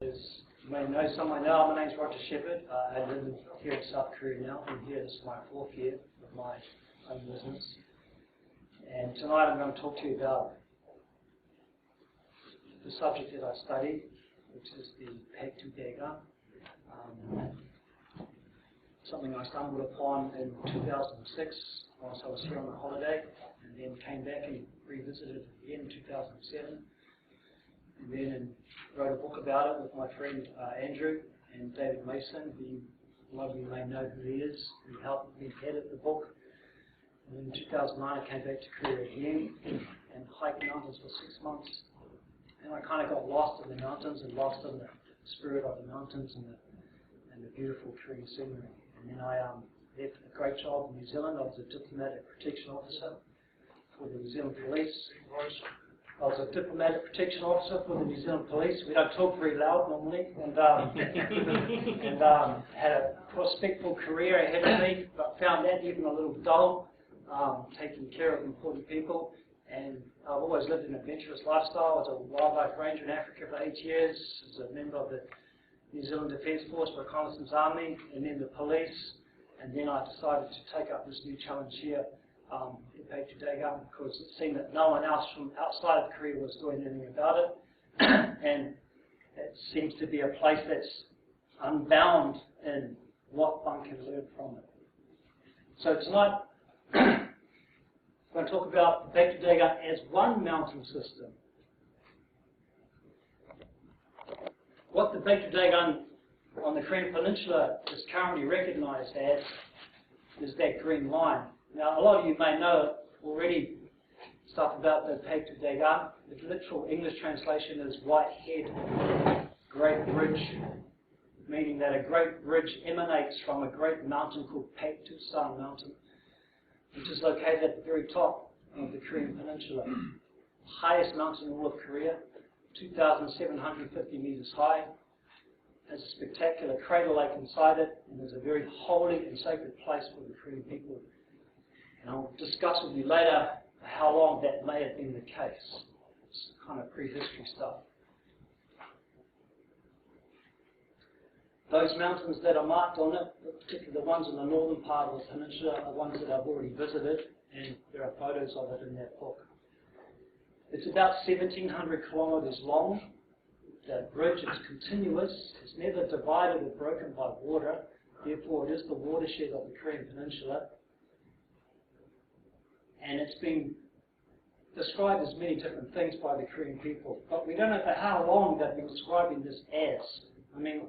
As you may know, some might know, my name's Roger Shepherd. I live here in South Korea now. I'm here, this is my 4th year of my own business. And tonight I'm going to talk to you about the subject that I studied, which is the Baekdu Daegan. Something I stumbled upon in 2006 whilst I was here on a holiday, and then came back and revisited it again in 2007. And then wrote a book about it with my friend Andrew and David Mason, who a lot of you may know who he is, who helped me edit the book. And in 2009 I came back to Korea again and hiked mountains for 6 months. And I kind of got lost in the mountains and lost in the spirit of the mountains and the beautiful Korean scenery. And then I left a great job in New Zealand. I was a diplomatic protection officer for the New Zealand Police. I was a diplomatic protection officer for the New Zealand Police. We don't talk very loud normally, and had a prospectful career ahead of me, but found that even a little dull, taking care of important people. And I've always lived an adventurous lifestyle. I was a wildlife ranger in Africa for 8 years. I was a member of the New Zealand Defence Force Reconnaissance Army, and then the police. And then I decided to take up this new challenge here, the Baekdu Daegan, because it seemed that no one else from outside of Korea was doing anything about it. And it seems to be a place that's unbound in what one can learn from it. So tonight, I'm going to talk about the Baekdu Daegan as one mountain system. What the Baekdu Daegan on the Korean Peninsula is currently recognized as is that green line. Now, a lot of you may know already stuff about the Baekdu Daegan. The literal English translation is white head, great ridge, meaning that a great ridge emanates from a great mountain called Baekdu Mountain, which is located at the very top of the Korean Peninsula. Highest mountain in all of Korea, 2,750 meters high, has a spectacular crater lake inside it, and is a very holy and sacred place for the Korean people. And I'll discuss with you later how long that may have been the case. It's kind of prehistory stuff. Those mountains that are marked on it, particularly the ones in the northern part of the peninsula, are ones that I've already visited, and there are photos of it in that book. It's about 1,700 kilometers long. That ridge is continuous. It's never divided or broken by water. Therefore, it is the watershed of the Korean Peninsula. And it's been described as many different things by the Korean people. But we don't know for how long they've been describing this as. I mean,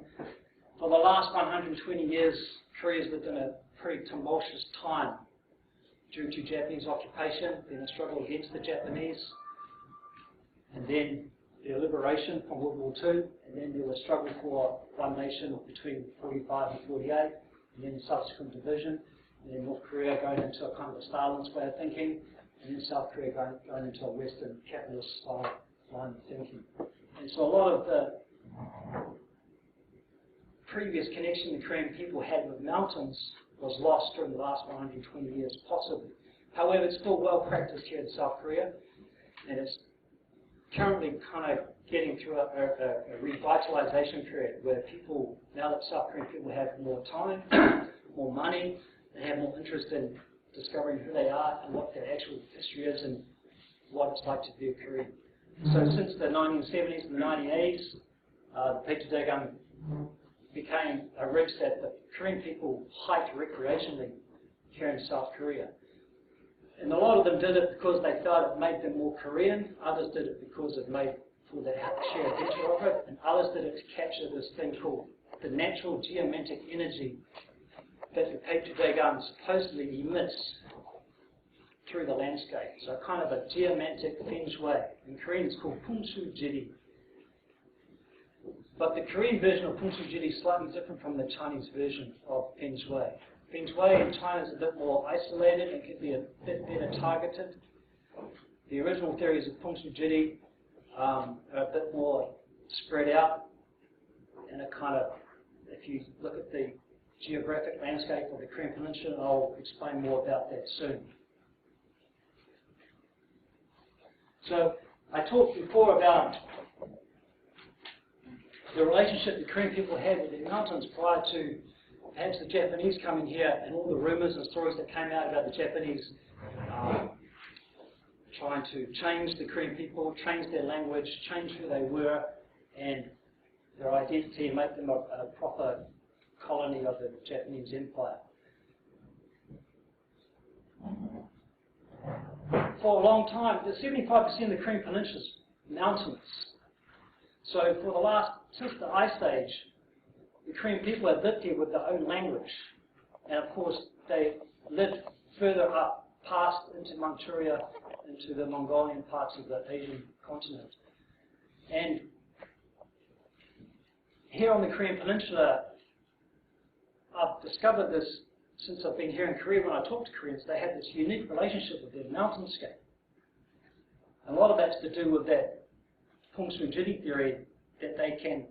for the last 120 years, Korea's lived in a pretty tumultuous time due to Japanese occupation, then a struggle against the Japanese, and then their liberation from World War II, and then there was struggle for one nation between 45 and 48, and then subsequent division, and then North Korea going into a kind of a Stalinist way of thinking, and then South Korea going into a Western capitalist style line of thinking. And so a lot of the previous connection the Korean people had with mountains was lost during the last 120 years, possibly. However, it's still well practiced here in South Korea, and it's currently kind of getting through a revitalization period where people, now that South Korean people have more time, more money, they have more interest in discovering who they are and what their actual history is and what it's like to be a Korean. So since the 1970s and the 1980s, the Baekdu Daegan became a ridge that the Korean people hiked recreationally here in South Korea. And a lot of them did it because they felt it made them more Korean. Others did it because it made for the sheer adventure of it. And others did it to capture this thing called the natural geomantic energy that the Baekdu Daegan supposedly emits through the landscape. So kind of a geomantic feng shui. In Korean it's called Pungsu Jiri. But the Korean version of Pungsu Jiri is slightly different from the Chinese version of feng shui. Feng shui in China is a bit more isolated and can be a bit better targeted. The original theories of Pungsu Jiri are a bit more spread out, and a kind of, if you look at the geographic landscape of the Korean Peninsula, I'll explain more about that soon. So I talked before about the relationship the Korean people had with their mountains prior to perhaps the Japanese coming here and all the rumors and stories that came out about the Japanese trying to change the Korean people, change their language, change who they were and their identity and make them a proper colony of the Japanese Empire. For a long time, 75% of the Korean Peninsula is mountainous. So for the last, since the Ice Age, the Korean people had lived here with their own language. And of course, they lived further up past into Manchuria, into the Mongolian parts of the Asian continent. And here on the Korean Peninsula, I've discovered this since I've been here in Korea. When I talk to Koreans, they have this unique relationship with their mountainscape. And a lot of that's to do with that Pungsung-Jiri theory, that they can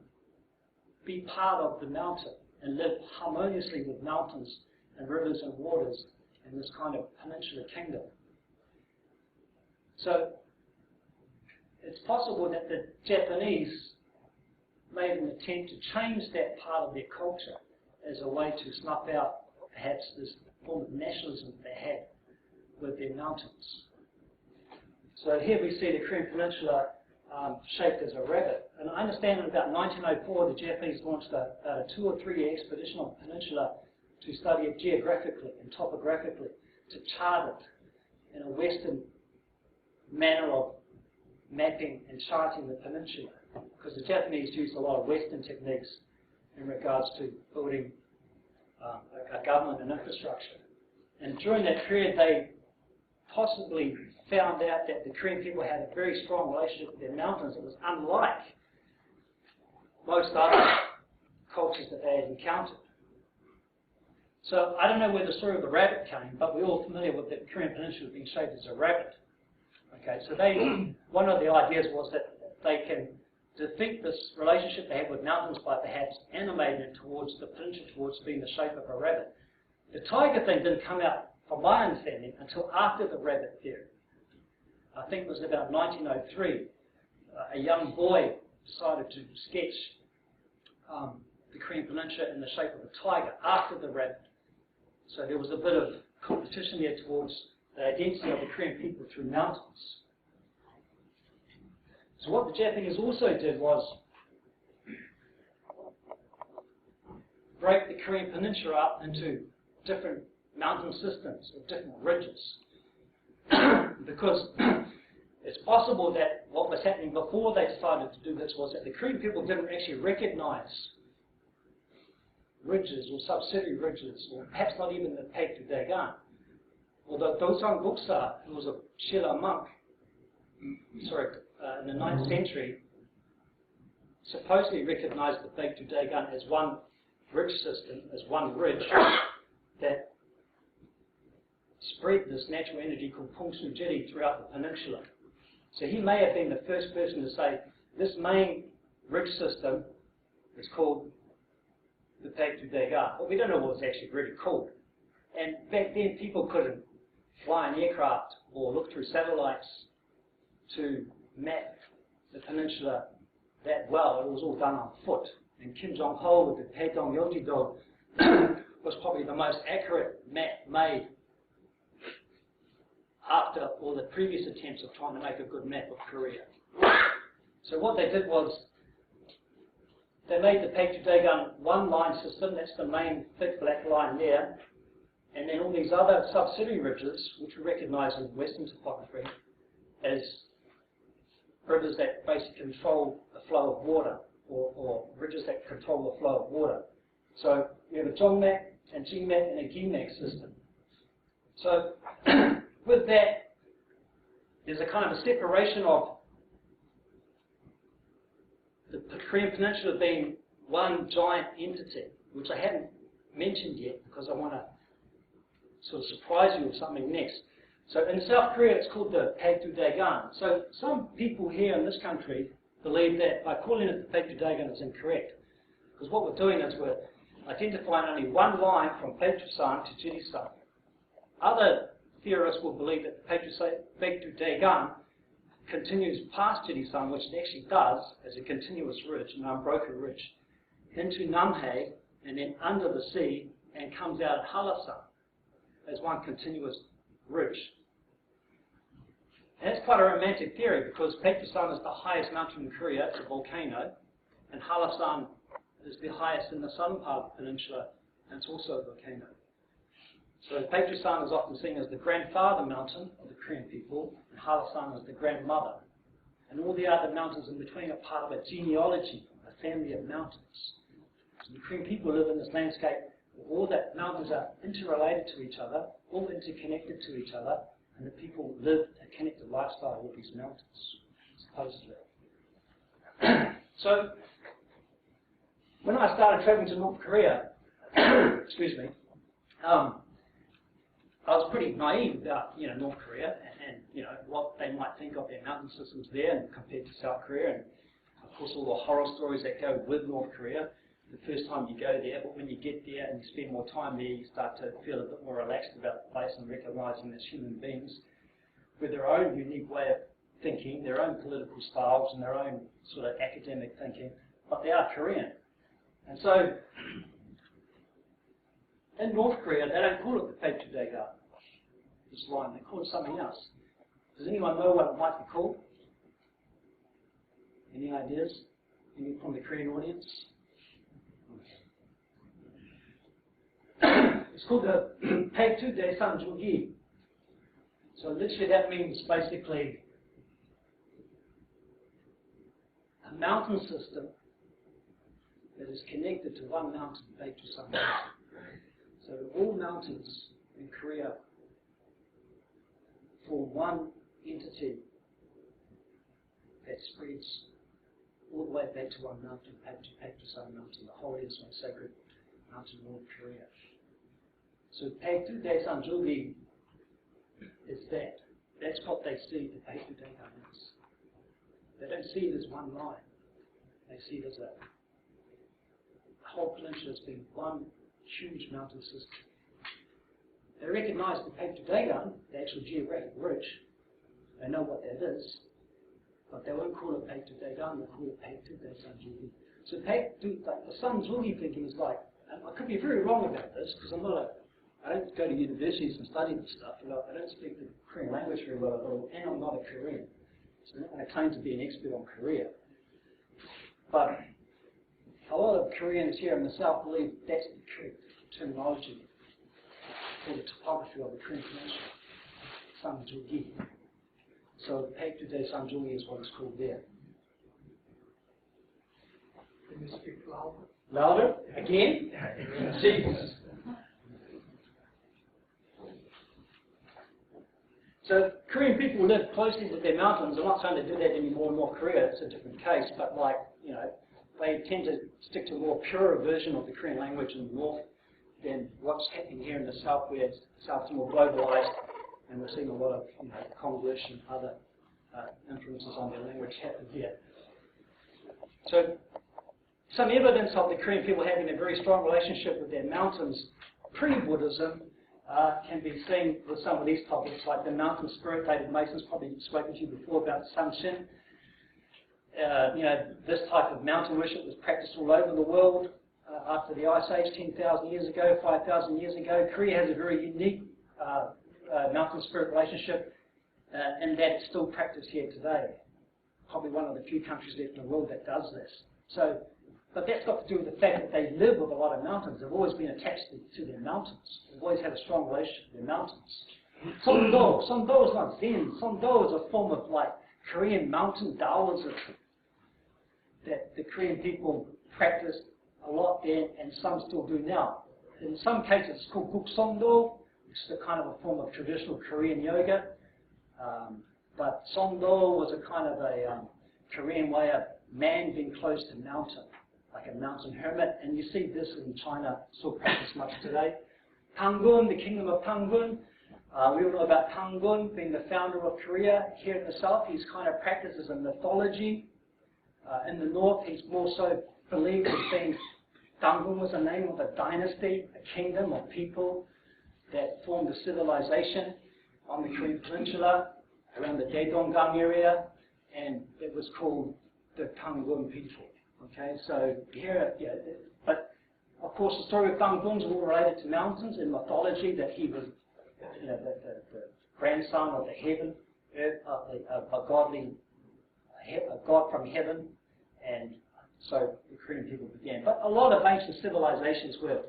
be part of the mountain and live harmoniously with mountains and rivers and waters in this kind of peninsular kingdom. So it's possible that the Japanese made an attempt to change that part of their culture as a way to snuff out perhaps this form of nationalism they had with their mountains. So here we see the Korean Peninsula shaped as a rabbit. And I understand in about 1904 the Japanese launched a 2 or 3 year expedition on the peninsula to study it geographically and topographically, to chart it in a Western manner of mapping and charting the peninsula. Because the Japanese used a lot of Western techniques in regards to building a government and infrastructure. And during that period they possibly found out that the Korean people had a very strong relationship with their mountains. It was unlike most other cultures that they had encountered. So I don't know where the story of the rabbit came, but we're all familiar with the Korean Peninsula being shaped as a rabbit. Okay, so one of the ideas was that they can defeat this relationship they have with mountains by perhaps animating it towards the peninsula, towards being the shape of a rabbit. The tiger thing didn't come out, from my understanding, until after the rabbit theory. I think it was about 1903. A young boy decided to sketch the Korean Peninsula in the shape of a tiger after the rabbit. So there was a bit of competition there towards the identity of the Korean people through mountains. So what the Japanese also did was break the Korean Peninsula up into different mountain systems or different ridges. Because it's possible that what was happening before they decided to do this was that the Korean people didn't actually recognize ridges or subsidiary ridges, or perhaps not even the Baekdu Daegan. Although Dosang Guksa, who was a Shilla monk, in the 9th century, supposedly recognized the Baekdu Daegan as one ridge system, as one ridge that spread this natural energy called Pungsung-Jiri throughout the peninsula. So he may have been the first person to say, this main ridge system is called the Baekdu Daegan. But we don't know what it's actually really called. And back then people couldn't fly an aircraft or look through satellites to map the peninsula that well. It was all done on foot. And Kim Jong-ho with the Taedong Yeonji-do was probably the most accurate map made after all the previous attempts of trying to make a good map of Korea. So what they did was they made the Baekdu Daegan one line system. That's the main thick black line there. And then all these other subsidiary ridges, which we recognize in Western topography as rivers that basically control the flow of water, or ridges that control the flow of water. So we have a Jongmak, and Jingmak, and a Gimak system. So with that, there's a kind of a separation of the Korean Peninsula being one giant entity, which I haven't mentioned yet because I want to sort of surprise you with something next. So in South Korea, it's called the Baekdu Daegan. So some people here in this country believe that by calling it the Baekdu Daegan is incorrect. Because what we're doing is we're identifying only one line from Baekdu-san to Jiri-san. Other theorists will believe that the Baekdu Daegan continues past Jirishan, which it actually does as a continuous ridge, an unbroken ridge, into Namhae, and then under the sea, and comes out at Halasan as one continuous ridge. And that's quite a romantic theory, because Baekdu is the highest mountain in Korea, it's a volcano, and Halasan is the highest in the southern part of the peninsula, and it's also a volcano. So Baekdu is often seen as the grandfather mountain of the Korean people, and Halasan as the grandmother. And all the other mountains in between are part of a genealogy, a family of mountains. So the Korean people live in this landscape where all the mountains are interrelated to each other, all interconnected to each other, and the people live a connected lifestyle with these mountains, supposedly. So, when I started traveling to North Korea, excuse me, I was pretty naive about North Korea and what they might think of their mountain systems there and compared to South Korea, and of course all the horror stories that go with North Korea. The first time you go there, but when you get there and you spend more time there, you start to feel a bit more relaxed about the place and recognizing that human beings with their own unique way of thinking, their own political styles and their own sort of academic thinking, but they are Korean. And so, in North Korea, they don't call it the Baekdu Daegan, this line, they call it something else. Does anyone know what it might be called? Any ideas? Any from the Korean audience? It's called the Baekdu Daegan. So literally that means basically a mountain system that is connected to one mountain, Baekdu Daegan. So all mountains in Korea form one entity that spreads all the way back to one mountain, Baekdu Daegan mountain, the holiest and sacred mountain in North Korea. So Baekdu Daegan is that. That's what they see the Baekdu Daegan is. They don't see it as one line. They see it as a whole peninsula as being one huge mountain system. They recognize the Baekdu Daegan, the actual geographic ridge. They know what that is, but they won't call it Baekdu Daegan, they call it Baekdu Daegan. So the Sun Zulgi thinking is like, and I could be very wrong about this, because I don't go to universities and study this stuff. I don't speak the Korean language very well at all, and I'm not a Korean. So I'm not going to claim to be an expert on Korea. But a lot of Koreans here in the South believe that's the correct terminology for the topography of the Korean peninsula, Samjulgi. So Baekdu Daegan is what it's called there. Can you speak louder? Louder? Again? Jesus. So Korean people live closely with their mountains. I'm not saying they do that anymore in North Korea, it's a different case, but they tend to stick to a more pure version of the Korean language in the north than what's happening here in the south, where the south is more globalized, and we're seeing a lot of Konglish and other influences on their language happen here. So some evidence of the Korean people having a very strong relationship with their mountains pre-Buddhism can be seen with some of these topics, like the mountain spirit. David Mason's probably spoken to you before about Samshin. This type of mountain worship was practiced all over the world after the Ice Age, 10,000 years ago, 5,000 years ago. Korea has a very unique mountain spirit relationship, and that's still practiced here today. Probably one of the few countries left in the world that does this. So, but that's got to do with the fact that they live with a lot of mountains. They've always been attached to their mountains. They've always had a strong relationship with their mountains. Songdo is not Zen. Songdo is a form of Korean mountain Taoism that the Korean people practiced a lot then, and some still do now. In some cases, it's called Guksongdo, which is a kind of a form of traditional Korean yoga. But Songdo was a kind of a Korean way of man being close to mountain, like a mountain hermit. And you see this in China, still practiced much today. Tangun, the kingdom of Tangun. We all know about Tangun being the founder of Korea. Here in the south, he's kind of practiced as a mythology. In the north, he's more so believed as being, Tangun was the name of a dynasty, a kingdom of people that formed a civilization on the Korean peninsula, around the Daedong area, and it was called the Tangun people. Okay, so here, yeah, but of course the story of Tangun is all related to mountains in mythology, that he was, you know, the grandson of the heaven, earth, a god from heaven, and so the Korean people began. But a lot of ancient civilizations were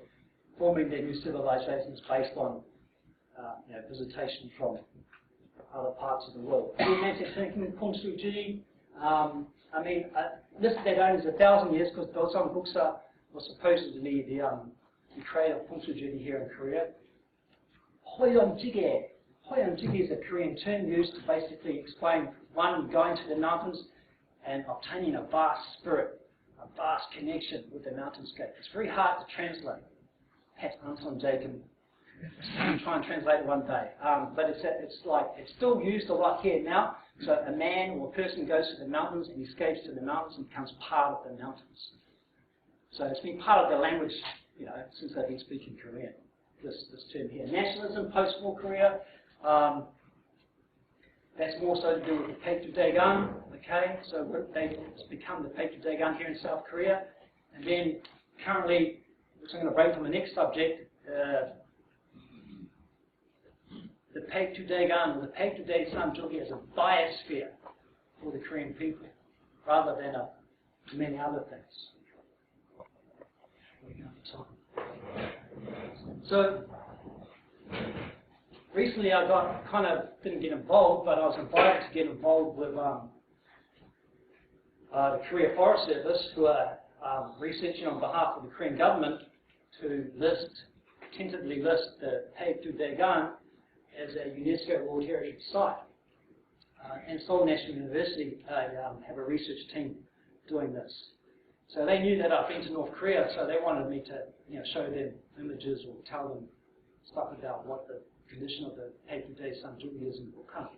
forming their new civilizations based on you know, visitation from other parts of the world. Romantic thinking, Kung Su Ji. I mean, this Daegan is 1,000 years because Dosang Buksa was supposedly the creator of Kung Su Ji here in Korea. Hoyeon Jige. Hoyeon Jige is a Korean term used to basically explain one going to the mountains and obtaining a vast spirit, a vast connection with the mountainscape. It's very hard to translate. Perhaps Anton Daegan try and translate it one day. But it's still used a lot here now. So a man or a person goes to the mountains and escapes to the mountains and becomes part of the mountains. So it's been part of the language, you know, since they've been speaking Korean. This term here, nationalism, post-war Korea. That's more so to do with the Baekdu Daegan. Okay, so it's become the Baekdu Daegan here in South Korea, and then currently, which I'm going to break from the next subject. The Baekdu Daegan, or the Baekdu Daegan is a biosphere for the Korean people, rather than many other things. So, recently I didn't get involved, but I was invited to get involved with the Korea Forest Service, who are researching on behalf of the Korean government to tentatively list the Baekdu Daegan as a UNESCO World Heritage Site. And Seoul National University have a research team doing this. So they knew that I've been to North Korea, so they wanted me to, you know, show them images or tell them stuff about what the condition of the Baekdu Daegan is in Bukhan.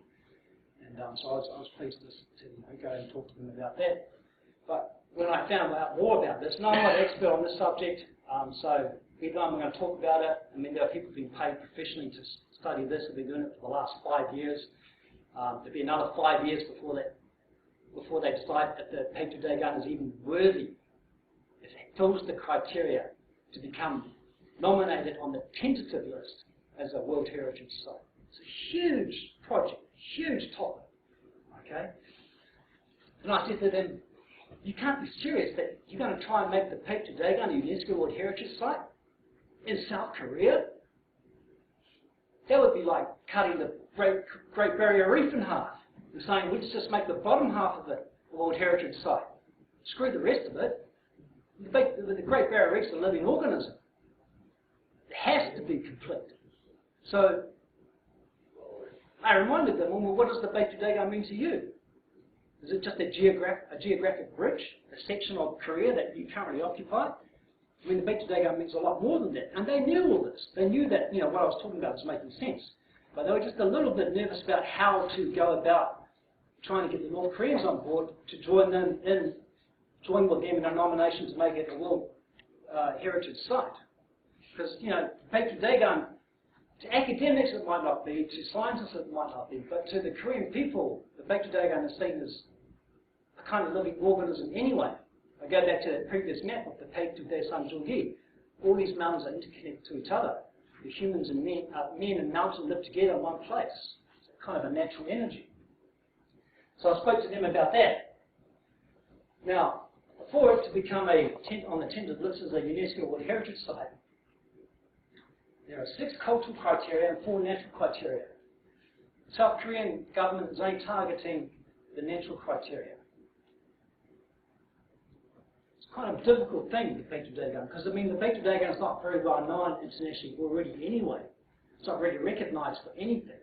And so I was pleased to you know, go and talk to them about that. But when I found out more about this, no, I'm not an expert on this subject, so even though I'm going to talk about it, I mean, there are people being paid professionally to study this. They've been doing it for the last 5 years. There'll be another 5 years before they decide that the Baekdu Daegan is even worthy, if it fills the criteria to become nominated on the tentative list as a World Heritage Site. It's a huge project, huge topic. Okay? And I said to them, you can't be serious that you're going to try and make the Baekdu Daegan a UNESCO World Heritage Site in South Korea? That would be like cutting the Great Barrier Reef in half and saying, let's just make the bottom half of it a World Heritage Site. Screw the rest of it. The Great Barrier Reef is a living organism. It has to be complete. So I reminded them, well, what does the Baekdu Daegan mean to you? Is it just a geographic bridge, a section of Korea that you currently occupy? I mean, the Baekdu Daegan means a lot more than that. And they knew all this. They knew that, you know, what I was talking about was making sense. But they were just a little bit nervous about how to go about trying to get the North Koreans on board to join with them in a nomination to make it a World Heritage Site. Because, you know, Baekdu Daegan, to academics it might not be, to scientists it might not be, but to the Korean people, the Baekdu Daegan is seen as a kind of living organism anyway. I go back to that previous map of the Baekdu Daegan. All these mountains are interconnected to each other. The humans and men and mountains live together in one place. It's kind of a natural energy. So I spoke to them about that. Now, for it to become on the tentative list as a UNESCO World Heritage Site, there are 6 cultural criteria and 4 natural criteria. The South Korean government is only targeting the natural criteria. It's kind of a difficult thing, the Baekdu Daegan, because I mean the Baekdu Daegan is not very well known internationally already anyway. It's not really recognized for anything.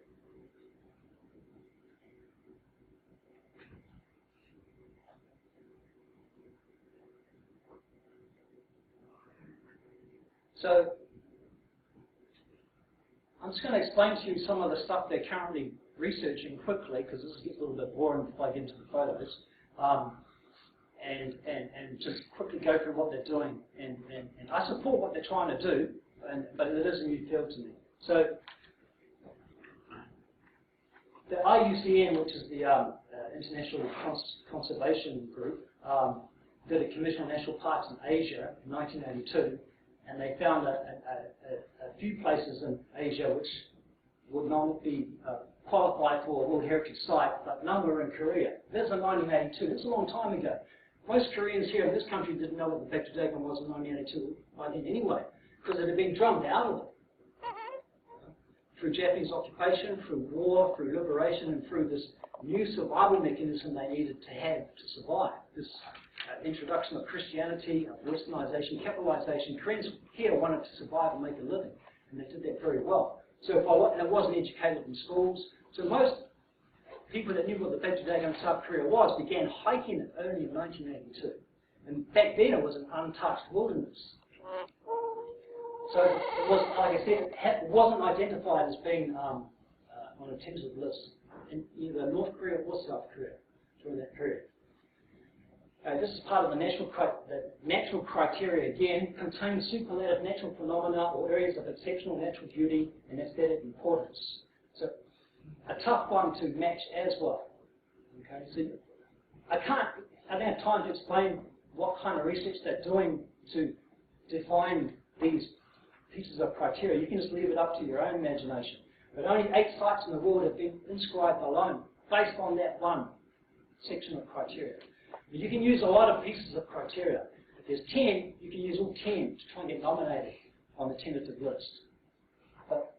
So I'm just going to explain to you some of the stuff they're currently researching quickly, because this gets a little bit boring if I get into the photos, and just quickly go through what they're doing. And I support what they're trying to do, but it is a new field to me. So the IUCN, which is the International Conservation Group, did a commission on national parks in Asia in 1982, and they found a few places in Asia which would not be qualified for a World Heritage Site, but none were in Korea. This is in 1982. This is a long time ago. Most Koreans here in this country didn't know what the Baekdu Daegan was in 1982 by then anyway, because it had been drummed out of it. Through Japanese occupation, through war, through liberation, and through this new survival mechanism they needed to have to survive. This introduction of Christianity, of westernization, capitalization. Koreans here wanted to survive and make a living, and they did that very well. So and it wasn't educated in schools. So most people that knew what the Baekdu Daegan in South Korea was began hiking it only in 1982. And back then it was an untouched wilderness. So it was, like I said, it wasn't identified as being on a tentative list in either North Korea or South Korea during that period. This is part of the natural criteria, again, contains superlative natural phenomena or areas of exceptional natural beauty and aesthetic importance. So a tough one to match as well. Okay, so I don't have time to explain what kind of research they're doing to define these pieces of criteria. You can just leave it up to your own imagination. But only 8 sites in the world have been inscribed alone, based on that one section of criteria. But you can use a lot of pieces of criteria. If there's 10, you can use all 10 to try and get nominated on the tentative list. But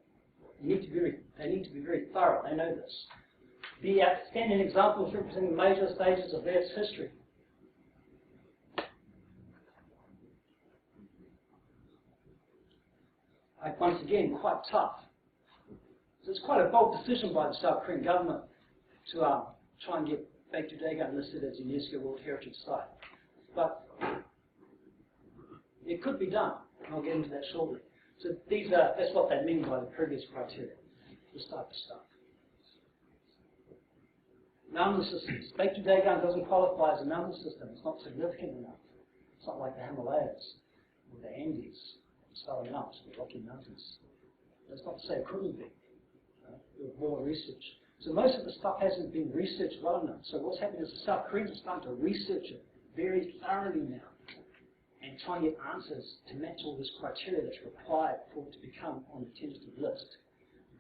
they need to be very thorough. They know this. The outstanding examples representing major stages of Earth's history. Once again, quite tough. So it's quite a bold decision by the South Korean government to try and get Baekdu Daegan listed as a UNESCO World Heritage Site. But it could be done, and I'll get into that shortly. So that's what they mean by the previous criteria, this type of stuff. Mountain systems. Baekdu Daegan doesn't qualify as a mountain system. It's not significant enough. It's not like the Himalayas or the Andes, the Southern Alps, the Rocky Mountains. That's not to say it couldn't be. With more research. So most of the stuff hasn't been researched well enough. So what's happening is the South Koreans are starting to research it very thoroughly now and try and get answers to match all this criteria that's required for it to become on the tentative list.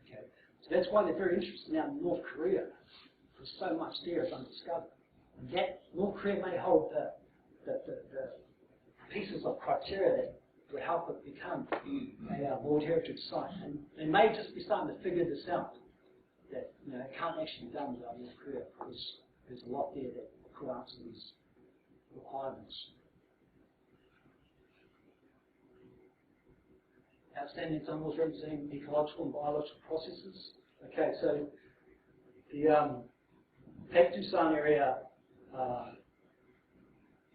Okay. So that's why they're very interested now in North Korea, because so much there is undiscovered. And that North Korea may hold the pieces of criteria that would help it become a World Heritage Site. And they may just be starting to figure this out. That it can't actually be done without North Korea, because there's a lot there that could answer these requirements. Outstanding examples representing ecological and biological processes. Okay, so the Baekdu-san area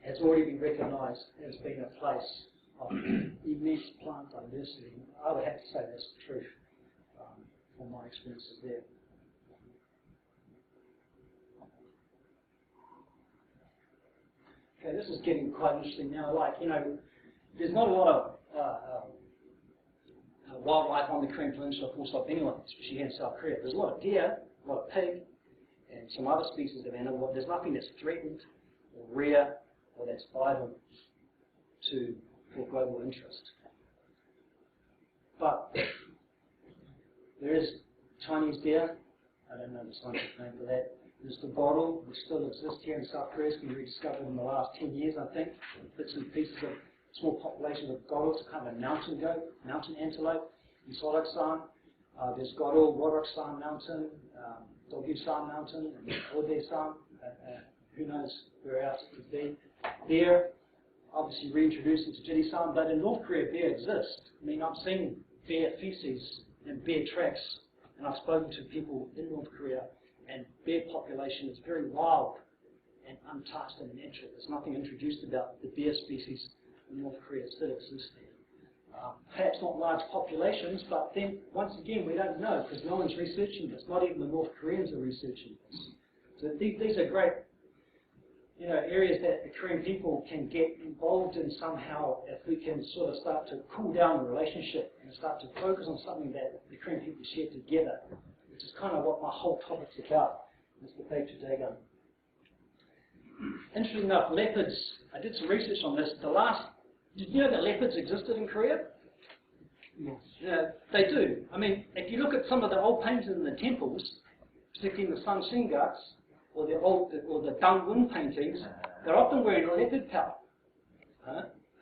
has already been recognised as being a place of immense plant diversity. I would have to say that's the truth from my experiences there. Okay, this is getting quite interesting now. Like, there's not a lot of wildlife on the Korean Peninsula, full stop anyway, especially here in South Korea. There's a lot of deer, a lot of pig, and some other species of animal. There's nothing that's threatened or rare or that's vital for global interest. But there is Chinese deer. I don't know the scientific name for that. There's the bottle, which still exists here in South Korea. It's been rediscovered in the last 10 years, I think. Bits and pieces of small populations of godol. It's kind of a mountain goat, mountain antelope in Sorak-san. There's godol, Rodok-san mountain, Dogyu-san mountain, and Ode-san. Who knows where else it could be. Bear, obviously reintroduced into Jiri-san, but in North Korea, bear exists. I mean, I've seen bear feces and bear tracks, and I've spoken to people in North Korea, and bear population is very wild and untouched and natural. There's nothing introduced about the bear species in North Korea that still exists there. Perhaps not large populations, but then, once again, we don't know, because no one's researching this. Not even the North Koreans are researching this. So these are great areas that the Korean people can get involved in somehow if we can sort of start to cool down the relationship and start to focus on something that the Korean people share together, which is kind of what my whole topic's about. It's the Baekdu Daegan Interestingly enough, leopards, I did some research on this. Did you know that leopards existed in Korea? Yes. Yeah, they do. I mean, if you look at some of the old paintings in the temples, particularly in the Sun Singats, or the Dangwon paintings, they're often wearing a leopard pelt.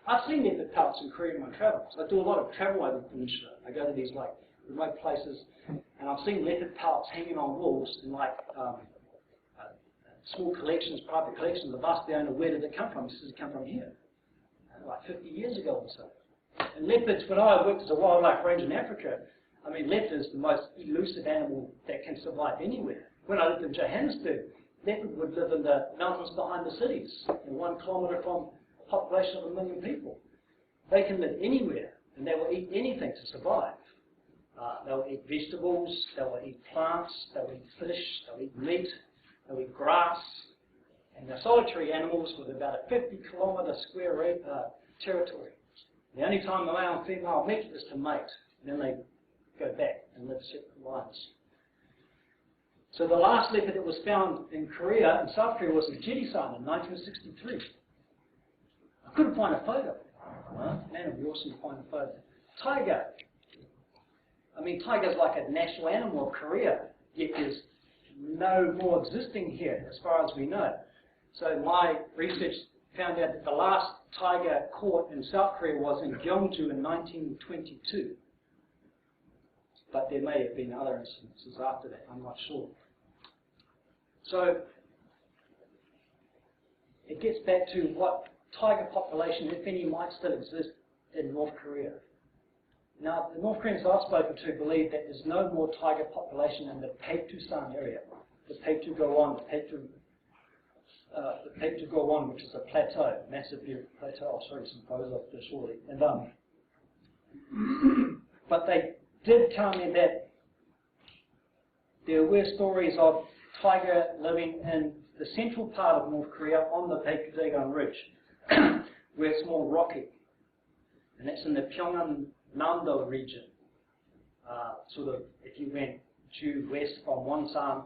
I've seen leopard pelts in Korea in my travels. I do a lot of travel over the peninsula. I go to these like remote places, and I've seen leopard pelts hanging on walls in like small collections, private collections. I've asked the owner, where did it come from? He says it come from here, like 50 years ago or so. And leopards, when I worked as a wildlife ranger in Africa, I mean, leopard is the most elusive animal that can survive anywhere. When I lived in Johannesburg, leopard would live in the mountains behind the cities, 1 kilometre from a population of 1 million people. They can live anywhere, and they will eat anything to survive. They will eat vegetables, they will eat plants, they will eat fish, they will eat meat, they will eat grass. And they're solitary animals with about a 50-kilometre square territory. The only time the male and female meet is to mate, and then they go back and live separate lives. So the last leopard that was found in Korea, in South Korea, was in Jirisan in 1963. I couldn't find a photo. Man, it would be awesome to find a photo. Tiger. I mean, tiger's like a national animal of Korea, yet there's no more existing here, as far as we know. So my research found out that the last tiger caught in South Korea was in Gyeongju in 1922. But there may have been other incidences after that, I'm not sure. So it gets back to what tiger population, if any, might still exist in North Korea. Now, the North Koreans I've spoken to believe that there's no more tiger population in the Baekdu-san area, the Baekdu Daegan, the Baekdu Daegan, which is a plateau, massive plateau. I'll show you some photos of this shortly. And, but they did tell me that there were stories of tiger living in the central part of North Korea on the Baekdu Daegan Ridge, where it's more rocky. And that's in the Pyongan-Namdo region. Sort of, if you went due west from Wonsan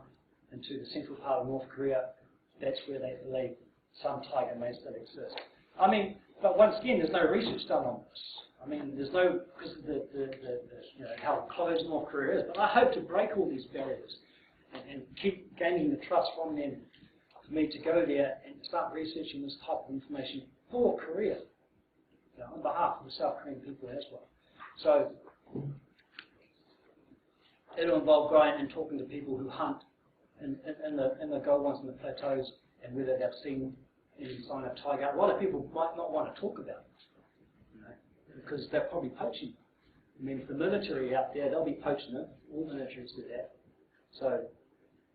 into the central part of North Korea, that's where they believe some tiger may still exist. I mean, but once again, there's no research done on this. I mean, there's no, because of how closed North Korea is. But I hope to break all these barriers and keep gaining the trust from them for me to go there and start researching this type of information for Korea, on behalf of the South Korean people as well. So it'll involve going and talking to people who hunt in the Gowans and the plateaus, and whether they've seen any sign of tiger. A lot of people might not want to talk about it, because they're probably poaching. I mean, if the military out there, they'll be poaching them. All militaries do that. So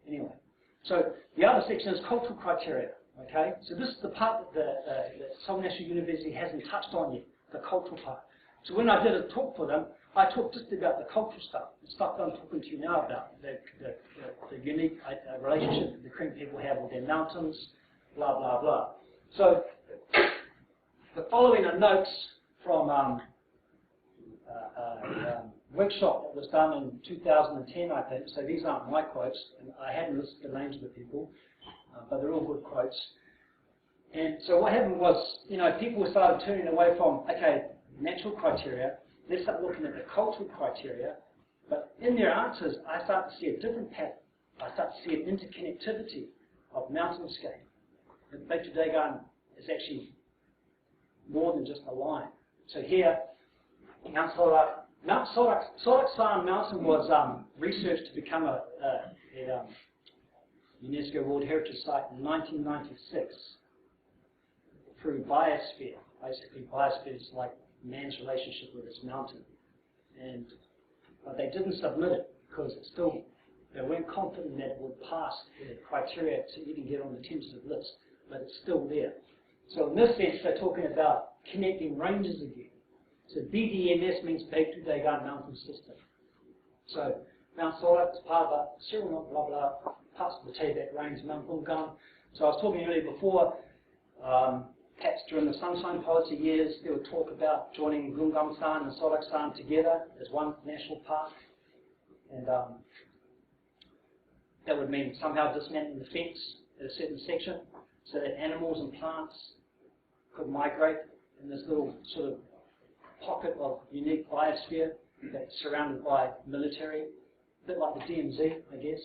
anyway, so the other section is cultural criteria. Okay, so this is the part that the Seoul National University hasn't touched on yet, the cultural part. So when I did a talk for them, I talked just about the cultural stuff, the stuff that I'm talking to you now about, the unique relationship that the Korean people have with their mountains, blah, blah, blah. So the following are notes from a workshop that was done in 2010, I think. So these aren't my quotes, and I hadn't listed the names of the people, but they're all good quotes. And so what happened was, people started turning away from, okay, natural criteria, let's start looking at the cultural criteria. But in their answers, I start to see a different pattern. I start to see an interconnectivity of mountainscape. The Baekdu Daegan is actually more than just a line. So here, Mount Sorak-san Mountain was researched to become a UNESCO World Heritage Site in 1996 through biosphere. Basically, biosphere is like man's relationship with its mountain. But they didn't submit it because they weren't confident that it would pass the criteria to even get on the tentative list, but it's still there. So in this sense, they're talking about connecting ranges again. So BDMS means Baekdu Daegan Mountain System. So Mount Sorak is part of a serial, blah, blah, parts of the Taebaek Range, Mount Gungang. So I was talking earlier before, perhaps during the Sunshine Policy years, there would talk about joining Gungang-san and Sorak-san together as one national park. And that would mean somehow dismantling the fence at a certain section. so that animals and plants could migrate in this little sort of pocket of unique biosphere that's surrounded by military, a bit like the DMZ, I guess.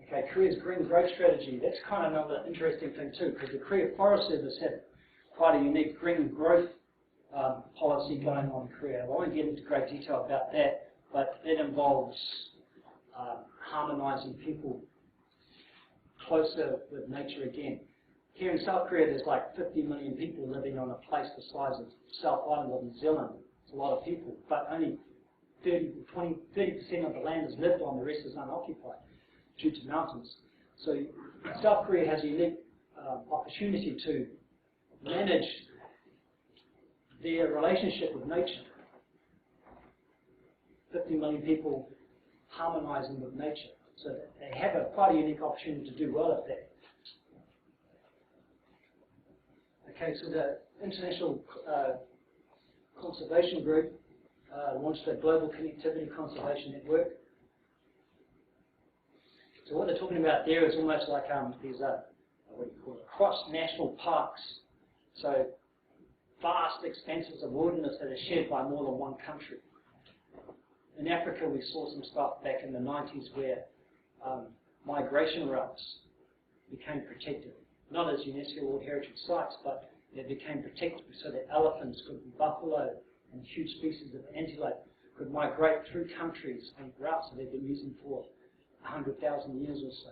Okay, Korea's green growth strategy, that's kind of another interesting thing too, because the Korea Forest Service had quite a unique green growth policy going on in Korea. I won't get into great detail about that, but it involves harmonizing people closer with nature again. Here in South Korea, there's like 50 million people living on a place the size of South Island of New Zealand. It's a lot of people, but only 30% of the land is lived on, the rest is unoccupied due to mountains. So South Korea has a unique opportunity to manage their relationship with nature. 50 million people harmonizing with nature. So they have quite a unique opportunity to do well at that. Okay, so the International Conservation Group launched a Global Connectivity Conservation Network. So what they're talking about there is almost like there's what do you call it, cross-national parks. So vast expanses of wilderness that are shared by more than one country. In Africa, we saw some stuff back in the 90s where migration routes became protected. Not as UNESCO World Heritage Sites, but they became protected so that elephants, buffalo, and huge species of antelope could migrate through countries and routes that they've been using for 100,000 years or so.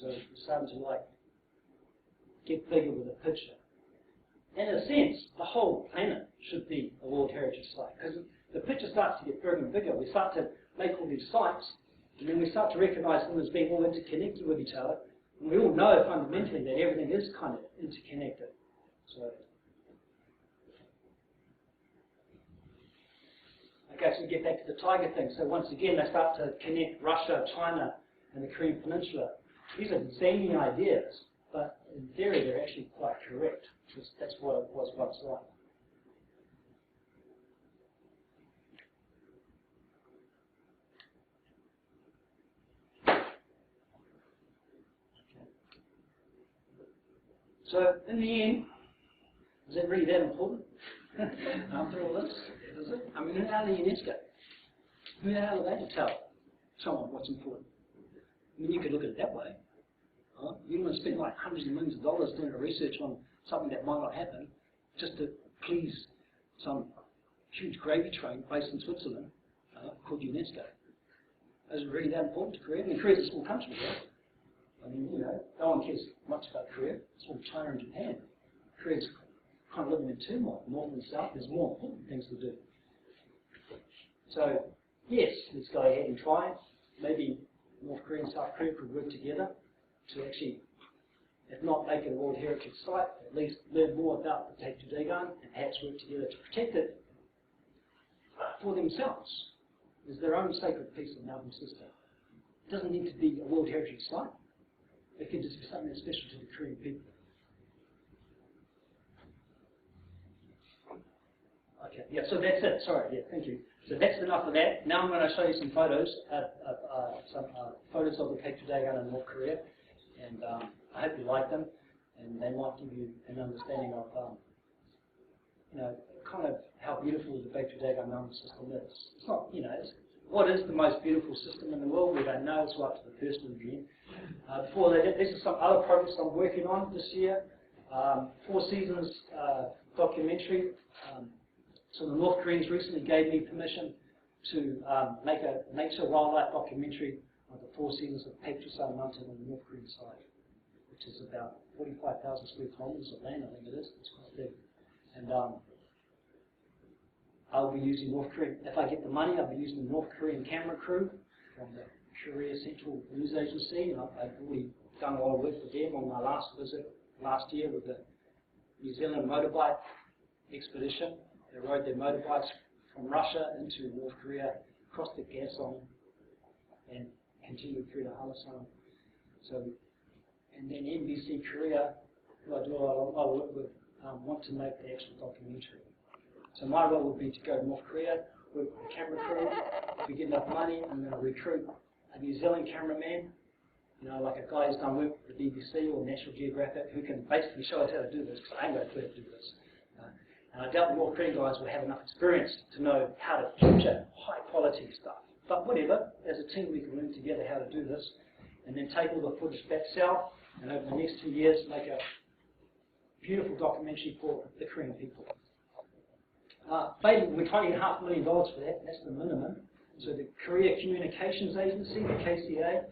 So it's starting to like get bigger with a picture. In a sense, the whole planet should be a World Heritage Site, because the picture starts to get bigger and bigger. We start to make all these sites, and then we start to recognize them as being all interconnected with each other. And we all know fundamentally that everything is kind of interconnected. So, okay, so we get back to the tiger thing. So once again, they start to connect Russia, China, and the Korean Peninsula. These are zany ideas, but in theory, they're actually quite correct. That's what it was once like. So, in the end, is it really that important? After all this, is it? I mean, who are the UNESCO? Who the hell are they to tell someone what's important? I mean, you could look at it that way. Huh? You don't want to spend like hundreds of millions of dollars doing research on something that might not happen just to please some huge gravy train based in Switzerland called UNESCO. Is it really that important to Korea? I mean, Korea's a small country, right? I mean, you know, no one cares much about Korea. It's all China and Japan. Korea's kind of living in turmoil, north and south. There's more important things to do. So, yes, let's go ahead and try it. Maybe North Korea and South Korea could work together to actually, if not make it a World Heritage Site, at least learn more about the Baekdu Daegan and perhaps work together to protect it for themselves. It's their own sacred piece of mountain system. It doesn't need to be a World Heritage Site. It could just be something that's special to the Korean people. Okay, yeah, so that's it. Sorry, yeah, thank you. So that's enough of that. Now I'm going to show you some photos, photos of the Baekdu Daegan in North Korea, and I hope you like them, and they might give you an understanding of, you know, kind of how beautiful the Baekdu Daegan mountain system is. It's not, you know, what is the most beautiful system in the world? We don't know. It's up to the person again. Before that, this is some other projects I'm working on this year. Four Seasons documentary. So the North Koreans recently gave me permission to make a nature wildlife documentary of the Four Seasons of Baekdu Mountain on the North Korean side, which is about 45,000 square kilometers of land, I think it is. It's quite big. And I'll be using North Korean, if I get the money, I'll be using the North Korean camera crew from the Korea Central News Agency, and I've already done a lot of work with them on my last visit last year with the New Zealand motorbike expedition. They rode their motorbikes from Russia into North Korea, across the Gaesong, and continued through the Hallasan. So, and then NBC Korea, who I do a lot of work with, want to make the actual documentary. So my role would be to go to North Korea, work with the camera crew. If we get enough money, I'm going to recruit a New Zealand cameraman, you know, like a guy who's done work for the BBC or National Geographic, who can basically show us how to do this, because I ain't got a clue how to do this. And I doubt the North Korean guys will have enough experience to know how to capture high quality stuff. But whatever, as a team we can learn together how to do this, and then take all the footage back south, and over the next 2 years make a beautiful documentary for the Korean people. Basically, we're $20.5 million for that, that's the minimum. So the Korea Communications Agency, the KCA,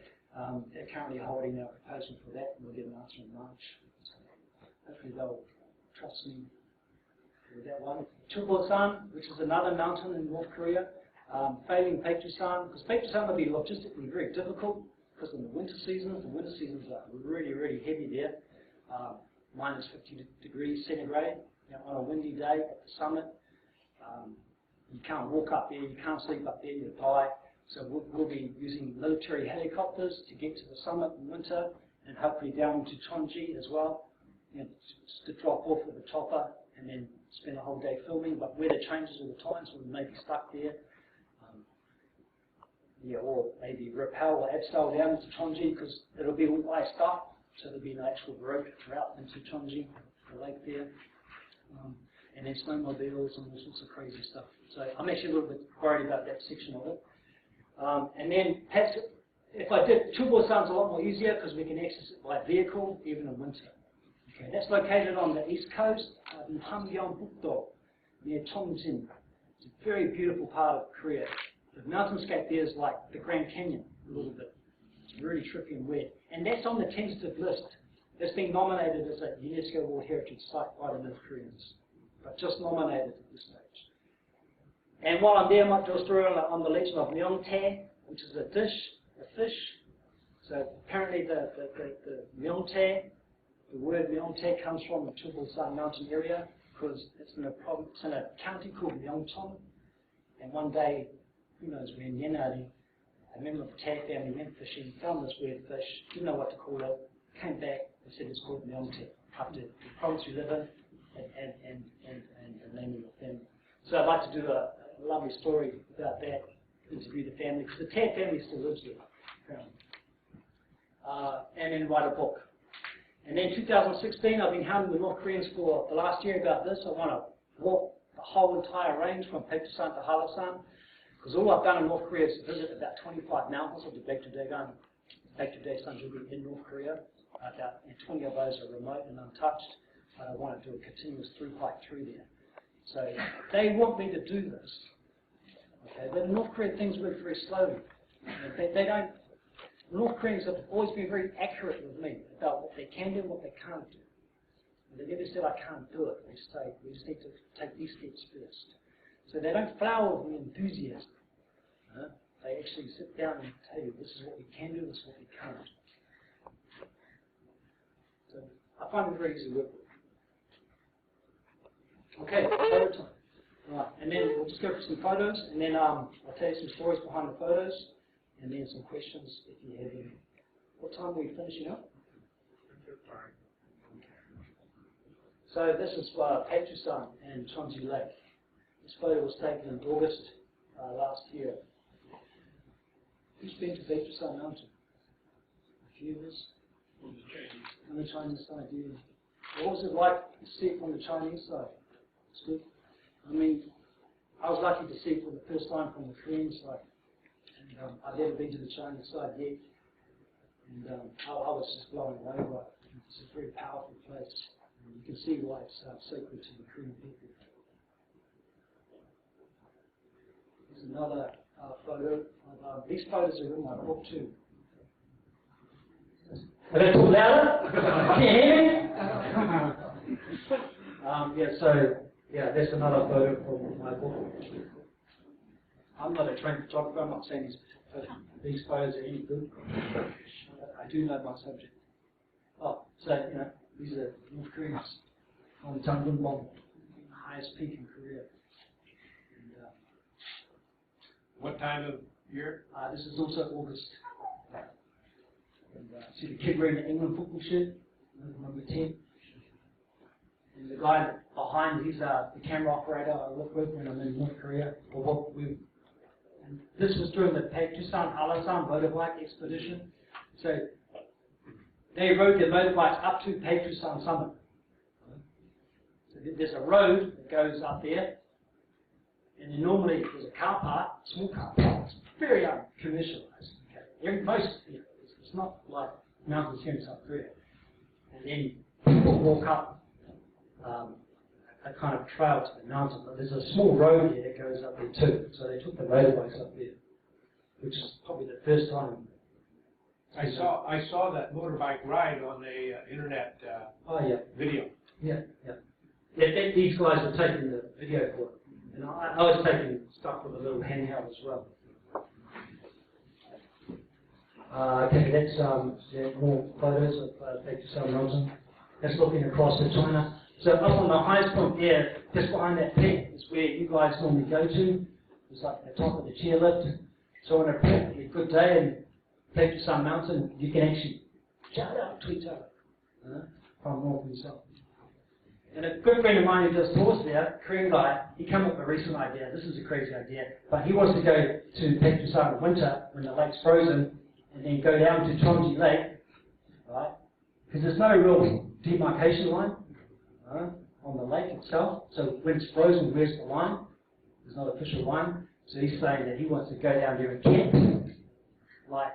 they're currently holding our proposal for that, and we'll get an answer in March. So hopefully they'll trust me with that one. Chulbosan, which is another mountain in North Korea, failing Baekdu-san, because Baekdu-san will be logistically very difficult, because in the winter seasons are really, really heavy there, minus 50 degrees centigrade, you know, on a windy day at the summit. You can't walk up there, you can't sleep up there, you'll die. So we'll be using military helicopters to get to the summit in winter, and hopefully down to Cheonji as well, you know, to drop off with a chopper and then spend a whole day filming. But weather changes all the time, so we may be stuck there. Yeah, or maybe rappel or abseil down into Cheonji, because it'll be all iced up, so there'll be an actual route into Cheonji, the lake there. And then snowmobiles and all sorts of crazy stuff. So I'm actually a little bit worried about that section of it. And then perhaps if I did, Chulbosan's a lot more easier because we can access it by vehicle even in winter. Okay, that's located on the east coast in Hamgyeongbuk-do near Cheongjin. It's a very beautiful part of Korea. The mountainscape there is like the Grand Canyon a little bit. It's really trippy and weird. And that's on the tentative list. It's been nominated as a UNESCO World Heritage Site by the North Koreans, but just nominated at this stage. And while I'm there, I might do a story on the legend of Myeongtae, which is a dish, a fish. So apparently the Myeongtae, the word Myeongtae comes from the Chulbosan mountain area, because it's in a county called Myeongcheon. And one day, who knows when, Yenari, a member of the Tae family went fishing, found this weird fish, didn't know what to call it, came back and said it's called Myeongtae, after the province we live in and the name of your family. So I'd like to do a lovely story about that, interview the family, because the Tae family still lives there, apparently. And then write a book. And then 2016, I've been hounding the North Koreans for the last year about this. I want to walk the whole entire range from Baekdu-san to Halasan, because all I've done in North Korea is visit about 25 mountains of the Baekdu Daegan, Baekdu Daegan in North Korea. About 20 of those are remote and untouched. I want to do a continuous hike through there. So they want me to do this. Okay, but in North Korea things work very slowly. They don't. The North Koreans have always been very accurate with me about what they can do and what they can't do. And they never said I can't do it. They say we just need to take these steps first. So they don't flower with the enthusiasm. They actually sit down and tell you this is what we can do, this is what we can't. So I find it very easy to work with. Okay, photo time. Right, and then we'll just go for some photos, and then I'll tell you some stories behind the photos, and then some questions if you have any. What time are we finishing up? So this is Baekdu-san and Cheonji Lake. This photo was taken in August last year. Who's been to Baekdu-san Mountain? A few of us? On the Chinese side, yeah. What was it like to see it from the Chinese side? It's good. I mean, I was lucky to see it for the first time from the Korean side. And I've never been to the Chinese side yet. And I was just blown away by it. It's a very powerful place. And you can see why it's sacred to the Korean people. Here's another photo. These photos are in my book too. A little louder? Can you hear me? That's another photo from my book. I'm not a trained photographer. I'm not saying these photos are any good. I do know my subject. These are North Koreans on Jangunbong, the highest peak in Korea. And, what time of year? This is also August. And see the kid wearing the England football shirt, number 10. And the guy behind, he's the camera operator I work with when I'm in North Korea. And this was during the Baekdu Daegan motorbike expedition. So they rode their motorbikes up to Baekdu Daegan summit. So there's a road that goes up there, and then normally there's a car park, small car park. It's very uncommercialized. Okay? It's not like mountains here in South Korea. And then people walk up a kind of trail to the mountain, but there's a small road here that goes up there too. So they took the motorbikes up there, which is probably the first time. I saw that motorbike ride on the internet video. Yeah. These guys are taking the video for it. And I was taking stuff with a little handheld as well. Okay, that's more photos of Baekdu Daegan mountain. That's looking across to China. So up on the highest point there, just behind that tent, is where you guys normally go to. It's like the top of the chairlift. So on a perfectly good day in Baekdu Daegan mountain, you can actually shout out to each other from north and south. And a good friend of mine who does tours there, Korean guy, he came up with a recent idea. This is a crazy idea, but he wants to go to Baekdu Daegan in winter when the lake's frozen, and then go down to Chongji Lake, right? Because there's no real demarcation line on the lake itself. So when it's frozen, where's the line? There's not an official line. So he's saying that he wants to go down there and camp. Like,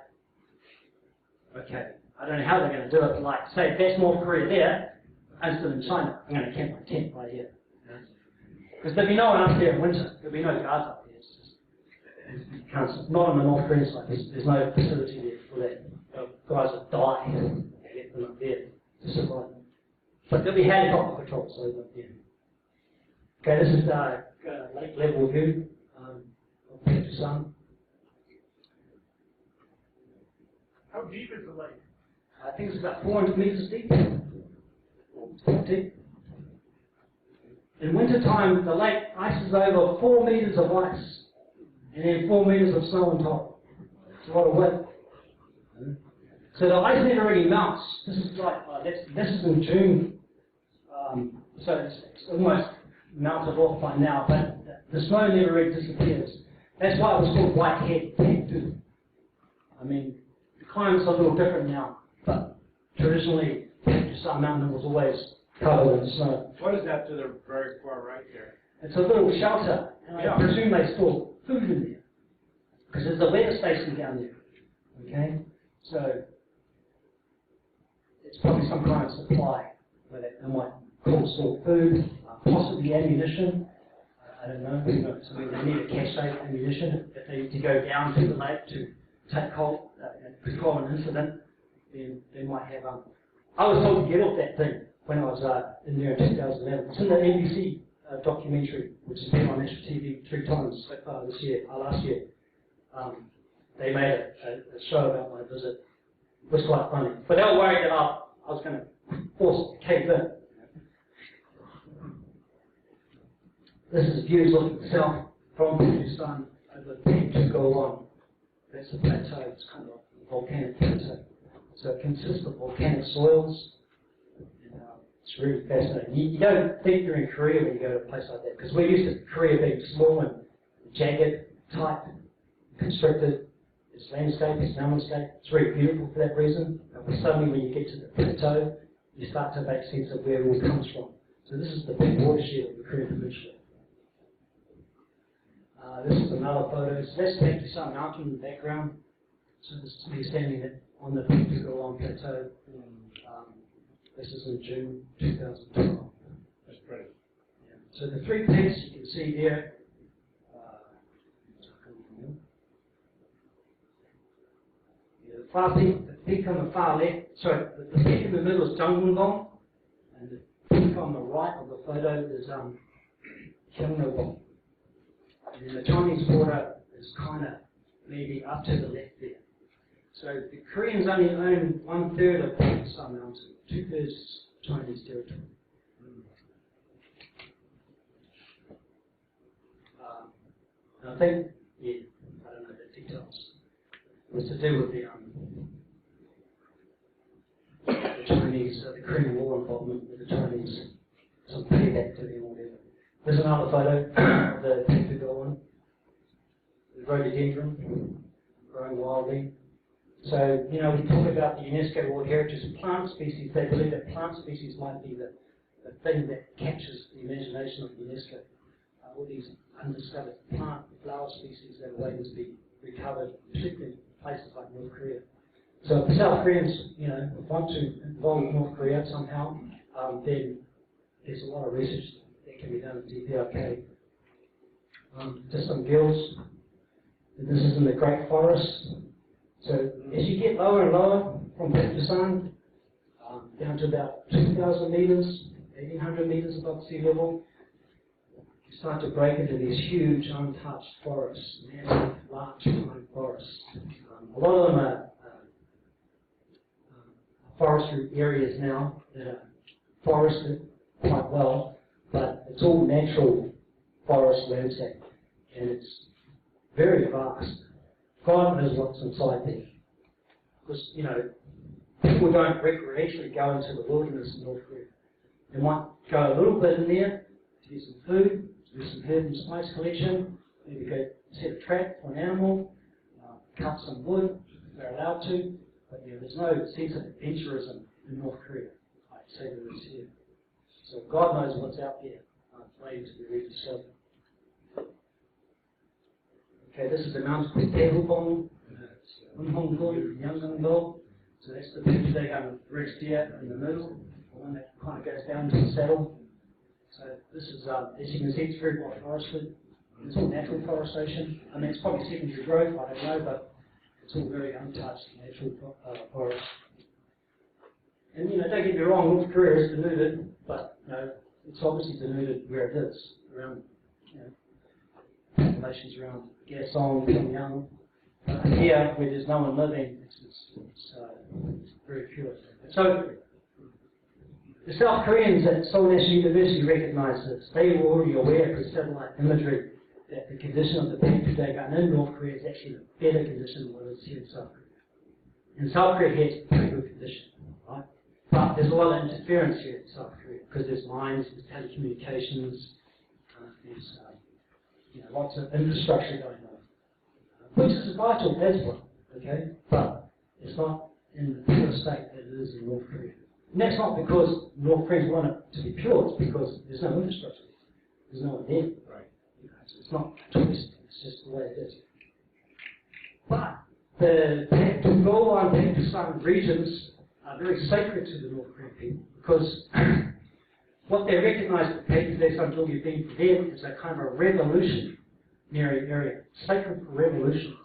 okay, I don't know how they're going to do it, but like, say if that's North Korea there, I'm still in China, I'm going to camp my tent right here. Because there'll be no one up there in winter. There'll be no guards up there. It's just, not on the North Korean side. There's no facility there for that. Guys will die and they let them up there to survive. But there'll be helicopter patrols over there. Okay, this is the lake level view of Baekdu Daegan. How deep is the lake? I think it's about 400 meters deep. Deep. In wintertime, the lake ices over 4 meters of ice, and then 4 meters of snow on top. It's a lot of weight. So the ice never really melts. This is like this is in June, so it's almost melted off by now. But the snow never really disappears. That's why it was called Whitehead Baekdu. I mean, the climate's a little different now, but traditionally, Baekdu Daegan mountain was always covered in snow. What is that to the very far right there? It's a little shelter, and I presume they store food in there, because there's a weather station down there. Okay, so it's probably some kind of supply where they might store food, possibly ammunition. I don't know. So they need a cache ammunition if they need to go down to the lake to take hold and control an incident. Then they might have. I was told to get off that thing when I was in there in 2011. It's in the NBC documentary, which has been on national TV 3 times so far this year, last year. They made a show about my visit. It was quite funny. But they were worried that I was going to force cave in. This is views looking south from Baekdu Daegan over Baekdu Daegan. That's a plateau. It's kind of a volcanic plateau. So it consists of volcanic soils. And, it's really fascinating. You don't think you're in Korea when you go to a place like that, because we're used to Korea being small and jagged, tight, constricted. It's landscape, it's mountain-scape. It's very beautiful for that reason. But suddenly when you get to the plateau, you start to make sense of where it all comes from. So this is the big watershed of the Korean Peninsula. This is another photo. So that's Baekdu Daegan mountain in the background. So this is me standing on the Baekdu Daegan plateau. This is in June 2012. That's pretty. Yeah. So the 3 peaks you can see there. The peak on the far left, sorry, the peak in the middle is Jangwon-dong, and the peak on the right of the photo is Gyeongnam-dong. And then the Chinese border is kind of maybe up to the left there. So the Koreans only own 1/3 of Baekdu Daegan mountain, 2/3 Chinese territory. And I think, I don't know the details. It was to do with the Chinese, the Korean War involvement with the Chinese, some There's another photo of the Baekdu Daegan, the rhododendron growing wildly. So, you know, we talk about the UNESCO World Heritage of plant species. They believe that plant species might be the thing that captures the imagination of UNESCO. All these undiscovered plant and flower species that are waiting to be recovered, particularly in places like North Korea. So if the South Koreans, you know, want to involve North Korea somehow, then there's a lot of research that can be done at DPRK. Just some girls. This is in the Great Forest. So as you get lower and lower from Baekdu Daegan, down to about 2,000 meters, 1,800 meters above sea level, you start to break into these huge untouched forests, massive, large pine forests. A lot of them are forestry areas now that are forested quite well, but it's all natural forest landscape, and it's very vast. God knows what's inside there. Because, you know, people don't recreationally go into the wilderness in North Korea. They might go a little bit in there to get some food, to do some herb and spice collection, maybe go set a trap for an animal, cut some wood if they're allowed to. But, you know, there's no sense of adventurism in North Korea, I'd say there is here. So God knows what's out there, waiting to be rediscovered. Okay, this is the mountain called Daegan, Yangon. So that's the Baekdu Daegan ridge there in the middle, the one that kind of goes down to the saddle. So this is, as you can see, it's very well forested. It's all natural forestation. I mean, it's probably secondary growth, I don't know, but it's all very untouched natural forest. And, you know, don't get me wrong, North Korea is denuded, but, you know, it's obviously denuded where it is, around, you know, populations around Gaeseong, Pyongyang. Here, where there's no one living, it's very pure. So, the South Koreans at Seoul National University recognize this. They were already aware of satellite imagery that the condition of the Baekdu Daegan in North Korea is actually a better condition than what it is here in South Korea. And South Korea has a pretty good condition, right? But there's a lot of interference here in South Korea because there's mines, there's telecommunications, there's you know, lots of infrastructure going on, which is vital as well, okay? But it's not in the pure state that it is in North Korea. And that's not because North Koreans want it to be pure, it's because there's no infrastructure there. There's no one there. Right. You know, it's not choice, it's just the way it is. But the Baekdu Daegan and Baekdu Daegan regions are very sacred to the North Korean people because what they recognize the Baekdu Daegan being for them is a kind of a revolutionary area, sacred for revolution.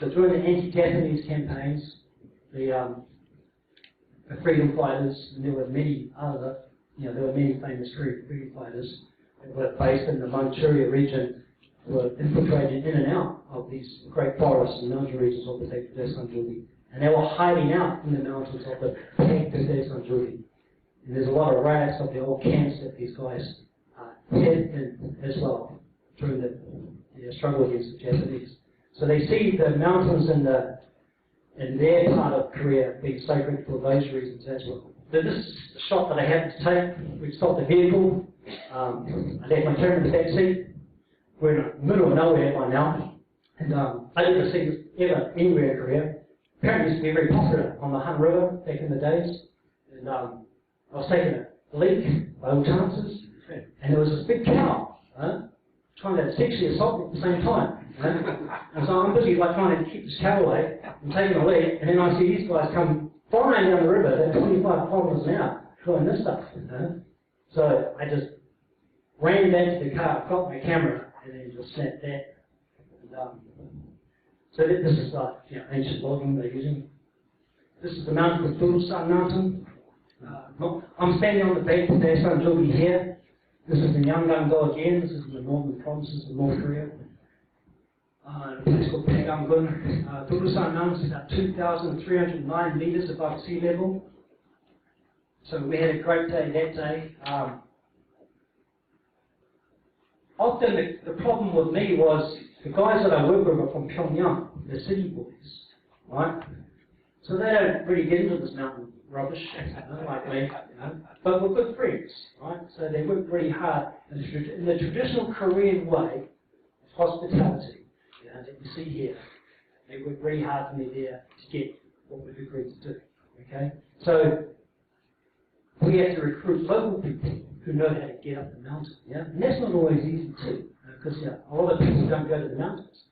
So during the anti-Japanese campaigns, the freedom fighters, and there were many other, you know, there were many famous freedom fighters that were based in the Manchuria region, were infiltrated in and out of these great forests and mountain regions of the Baekdu Daegan, and they were hiding out in the mountains of the Baekdu Daegan. And there's a lot of RAS of the old camps that these guys hid in as well during the struggle against the Japanese. So they see the mountains in their part of Korea being sacred for those reasons as well. So this is the shot that I happened to take. We stopped the vehicle. I left my camera in the back seat. We're in the middle of nowhere by now. And I didn't see this ever anywhere in Korea. Apparently it used to be very popular on the Han River back in the days. And I was taking a leak by all chances. And there was this big cow trying to sexually assault me at the same time. And so I'm busy like trying to keep this cow away and taking a leak, and then I see these guys come flying down the river at 25 kilometers an hour doing this stuff. So I just ran back to the car, got my camera, and then just snapped that. And, so this is like, you know, ancient logging they're using. This is the mountain called Turusan Mountain. I'm standing on the Baekdu Daegan here. This is the Yangon again. This is in the northern provinces of North Korea. A place called Daegan. Turusan Mountain is about 2,309 meters above sea level. So we had a great day that day. Often the problem with me was the guys that I work with are from Pyongyang, they're city boys, right? So they don't really get into this mountain rubbish, like me, but we're good friends, right? So they work really hard in the traditional Korean way of hospitality, that you see here. They work really hard for me there to get what we've agreed to do. Okay, so we have to recruit local people who know how to get up the mountain. Yeah, and that's not always easy too, because a lot of people don't go to the mountains.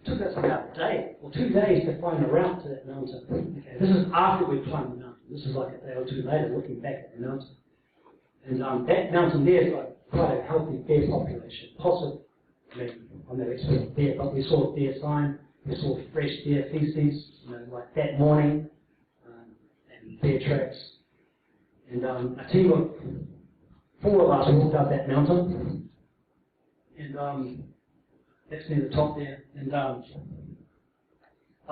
It took us about a day or 2 days to find a route to that mountain. Okay, this is after we climbed the mountain. This is like a day or two later, looking back at the mountain. And that mountain there is like quite a healthy bear population. Possibly, I'm no expert on bear, but we saw a bear sign. We saw fresh bear feces, like that morning, and bear tracks. And a team of 4 of us walked up that mountain, and that's near the top there. And I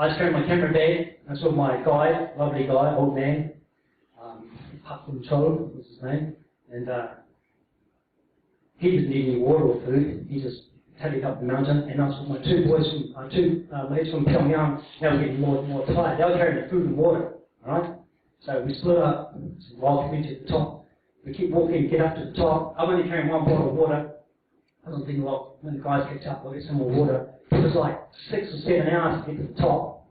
just carried my camera bag. I saw my guide, lovely guy, old man, Park Cho was his name, and he didn't need any water or food. He just headed up the mountain, and I was with my 2 boys, two mates from Pyongyang. They were getting more and more tired. They were carrying the food and water, all right? So we split up. While we reach at the top, we keep walking, get up to the top. I'm only carrying 1 bottle of water. I was thinking, well, when the guys catch up, I'll get some more water. It was like 6 or 7 hours to get to the top,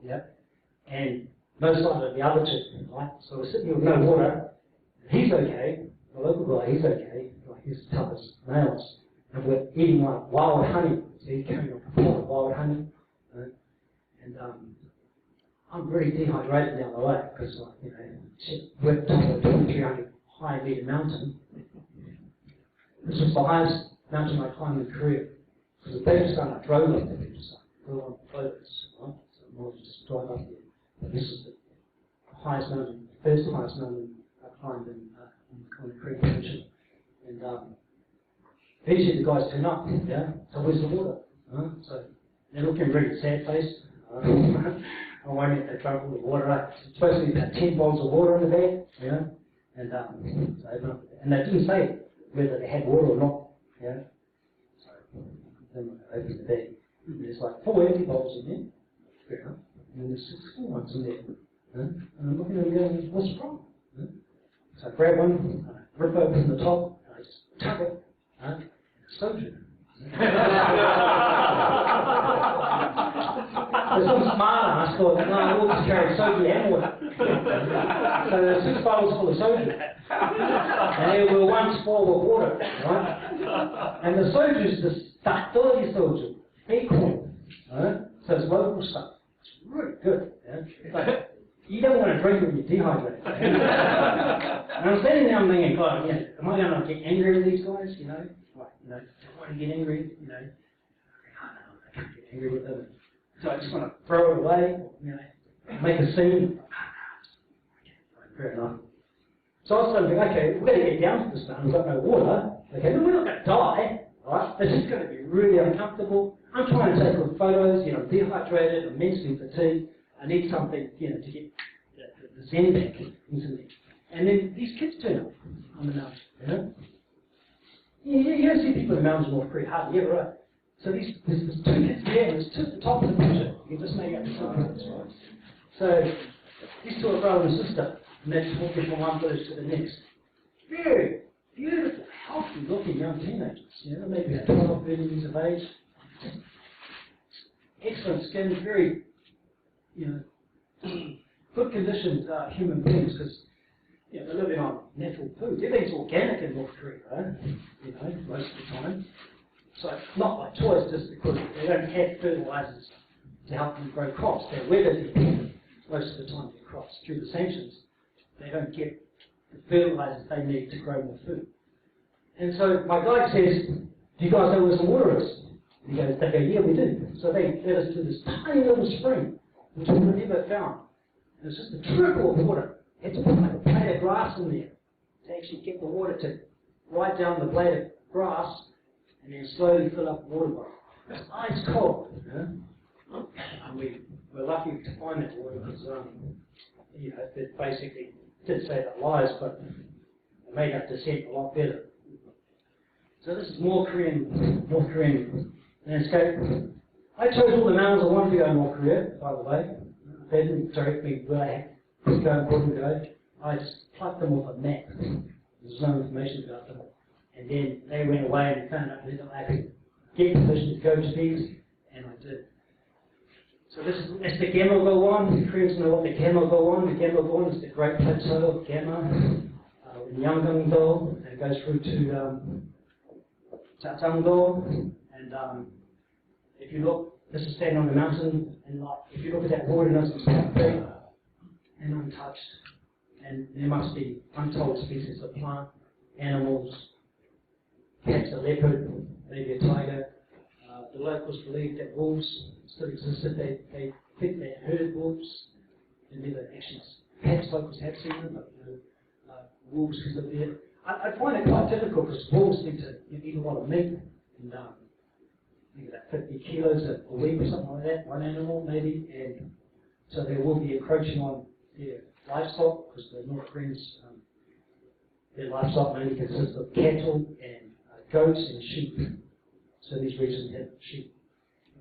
and no sign of the other 2, right? So we're sitting here with no water. He's okay, the local guy, he's okay, like he's tough as nails. And we're eating like wild honey. So he's carrying a pot of wild honey. And I'm really dehydrated down the way because, we're at the top of a 2,300 high meter mountain. This was the highest mountain I climbed in Korea. Because the first time I drove up there, just flew on floaters, right? So I wanted to just drive up there. But this is the highest mountain, the first highest mountain I climbed in the Korean Peninsula. And eventually the guys turn up, so where's the water? So they're looking really sad-faced. I'm wondering if they drank all the water. It's supposed to be about 10 bottles of water in the bag, and so I opened up, and they didn't say whether they had water or not, So then I opened the bag, and there's like 4 empty bottles in there, fair enough, and then there's 6 full ones in there, and I'm looking at them going, what's the problem? So I grab one, rip open the top, and I just tug it, and it's soju. There's some smart ass thought, no, I ought to carry soju and water. So there's 6 bottles full of soju. And there were 1 spoiled with water, right? And the soju is this dirty soju, acorn, right? So it's local stuff. It's really good. But you don't want to drink it when you're dehydrated. And I'm standing there, I'm thinking, God, am I going to get angry with these guys? I don't want to get angry, I can't get angry with them. So I just want to throw it away, make a scene. Fair enough. So I was thinking, okay, we've got to get down to this mountain, we've got no water. Okay, no, we're not going to die, right? It's just going to be really uncomfortable. I'm trying to take good photos, I'm dehydrated, I'm mentally fatigued. I need something, to get the zen back into me. And then these kids turn up on the mountain, You don't see people in the mountains in North Korea, hardly ever, right? So there's 2 kids there, and there's 2 at the top of the picture. You can just make out the photos, right? So these 2 are brother and sister, and they're just walking from one village to the next. Very beautiful, healthy looking young teenagers, maybe about 12, 13 years of age. Excellent skin, very, good conditioned human beings, because they're living on natural food. Everything's organic in North Korea, right? Most of the time. So it's not by choice, just because they don't have fertilizers to help them grow crops. They're weather dependent most of the time, their crops. Through the sanctions, they don't get the fertilizers they need to grow more food. And so my guide says, do you guys know where some water is? They go, yeah, we do. So they led us to this tiny little spring, which we never found. And it's just a trickle of water. You had to put like a blade of grass in there to actually get the water to right down the blade of grass and then slowly fill up the water bottle. It's ice cold. And we were lucky to find that water because it basically did save our lives, but it made our descent a lot better. So this is North Korean landscape. I chose all the mountains I wanted to go in North Korea, by the way. They didn't direct me where I could go and couldn't go. I just plucked them off a map. There's no information about them. And then they went away and found out that I could get permission to go to these, and I did. So that's the Gamma go on. The Koreans know what the Gamma go on. The Gamma go on is the Great Plateau of Gamma in Yangon-do, and it goes through to Jajang-do. And if you look, this is standing on the mountain, and like, if you look at that water, it's quite big and untouched. And there must be untold species of plant, animals, perhaps a leopard, maybe a tiger. The locals believe that wolves still existed. They think they heard wolves. They never actually, perhaps locals have seen them, but wolves can live there. I find it quite difficult because wolves need to eat a lot of meat, and I think about 50 kilos a week or something like that, one animal maybe, and so they will be encroaching on their livestock because the North Koreans, their livestock mainly consists of cattle and goats and sheep. So these regions have sheep.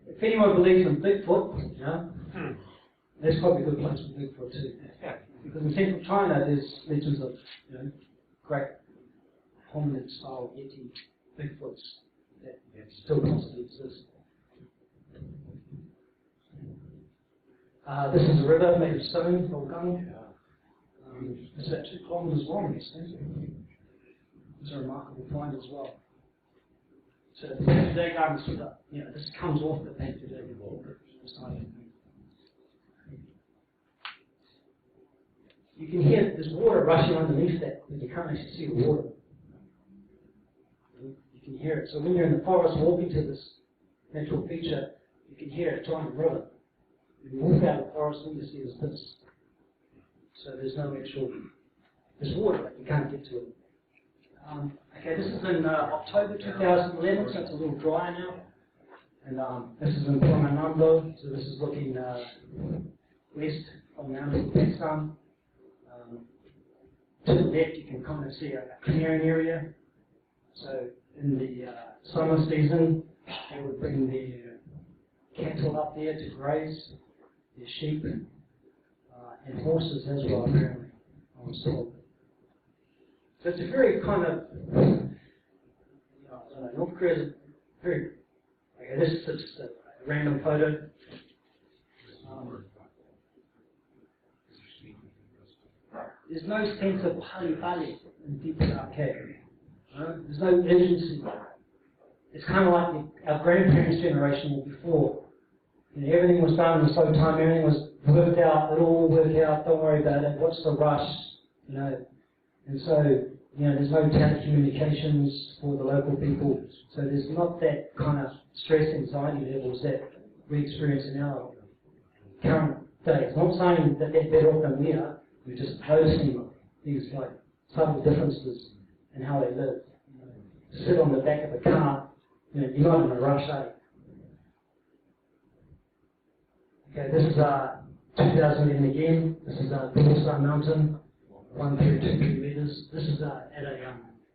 If anyone believes in Bigfoot, that's probably a good place for Bigfoot too. Because in central China there's legends of great hominid-style Yeti Bigfoots that still possibly exist. This is a river made of stone, Daegan. It's about 2 kilometers long, this thing. It's a remarkable find as well. So the Baekdu Daegan is sort of, this comes off the Baekdu Daegan. You can hear there's water rushing underneath that, but you can't actually see the water. You can hear it. So when you're in the forest walking to this natural feature, you can hear a giant river. When you walk out of the forest, all you see is this. So there's no actual, there's water, but you can't get to it. Okay, this is in October 2011, so it's a little drier now. And this is in Pyongyang, so this is looking west from the mountain of Pakistan. To the left, you can kind of see a clearing area. So in the summer season, they would bring their cattle up there to graze, their sheep, and horses as well, apparently, I was told. So it's a very kind of, North Korea is very, okay, this is just a random photo. There's no sense of pali in people arcade. There's no urgency. It's kind of like our grandparents' generation or before. Everything was done in slow time, everything was worked out, it all worked out, don't worry about it, what's the rush, And so, there's no telecommunications for the local people, so there's not that kind of stress, anxiety levels that we experience in our current days. Not saying that they're better off than we are, we're just noticing these like subtle differences in how they live. To sit on the back of a car, you're not in a rush, eh? Okay, this is 2011 again. This is Daegan Mountain, 132 meters. This is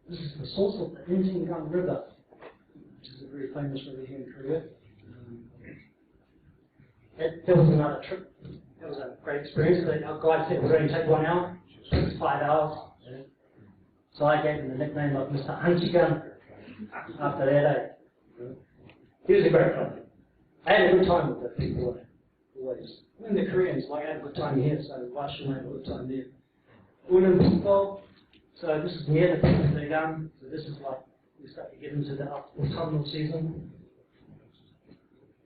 this is the source of the Injingan River, which is a very famous river here in Korea. That was another trip. That was a great experience. Our guide said it would only take 1 hour. It was 5 hours. So I gave him the nickname of Mr. Anjigan after that. He was a great guy. I had a good time with the people. Always. When the Koreans, I had a good time here, so why shouldn't I have a good time there? Unam people. So this is near the Baekdu Daegan. So this is like, we start to get into the autumnal season.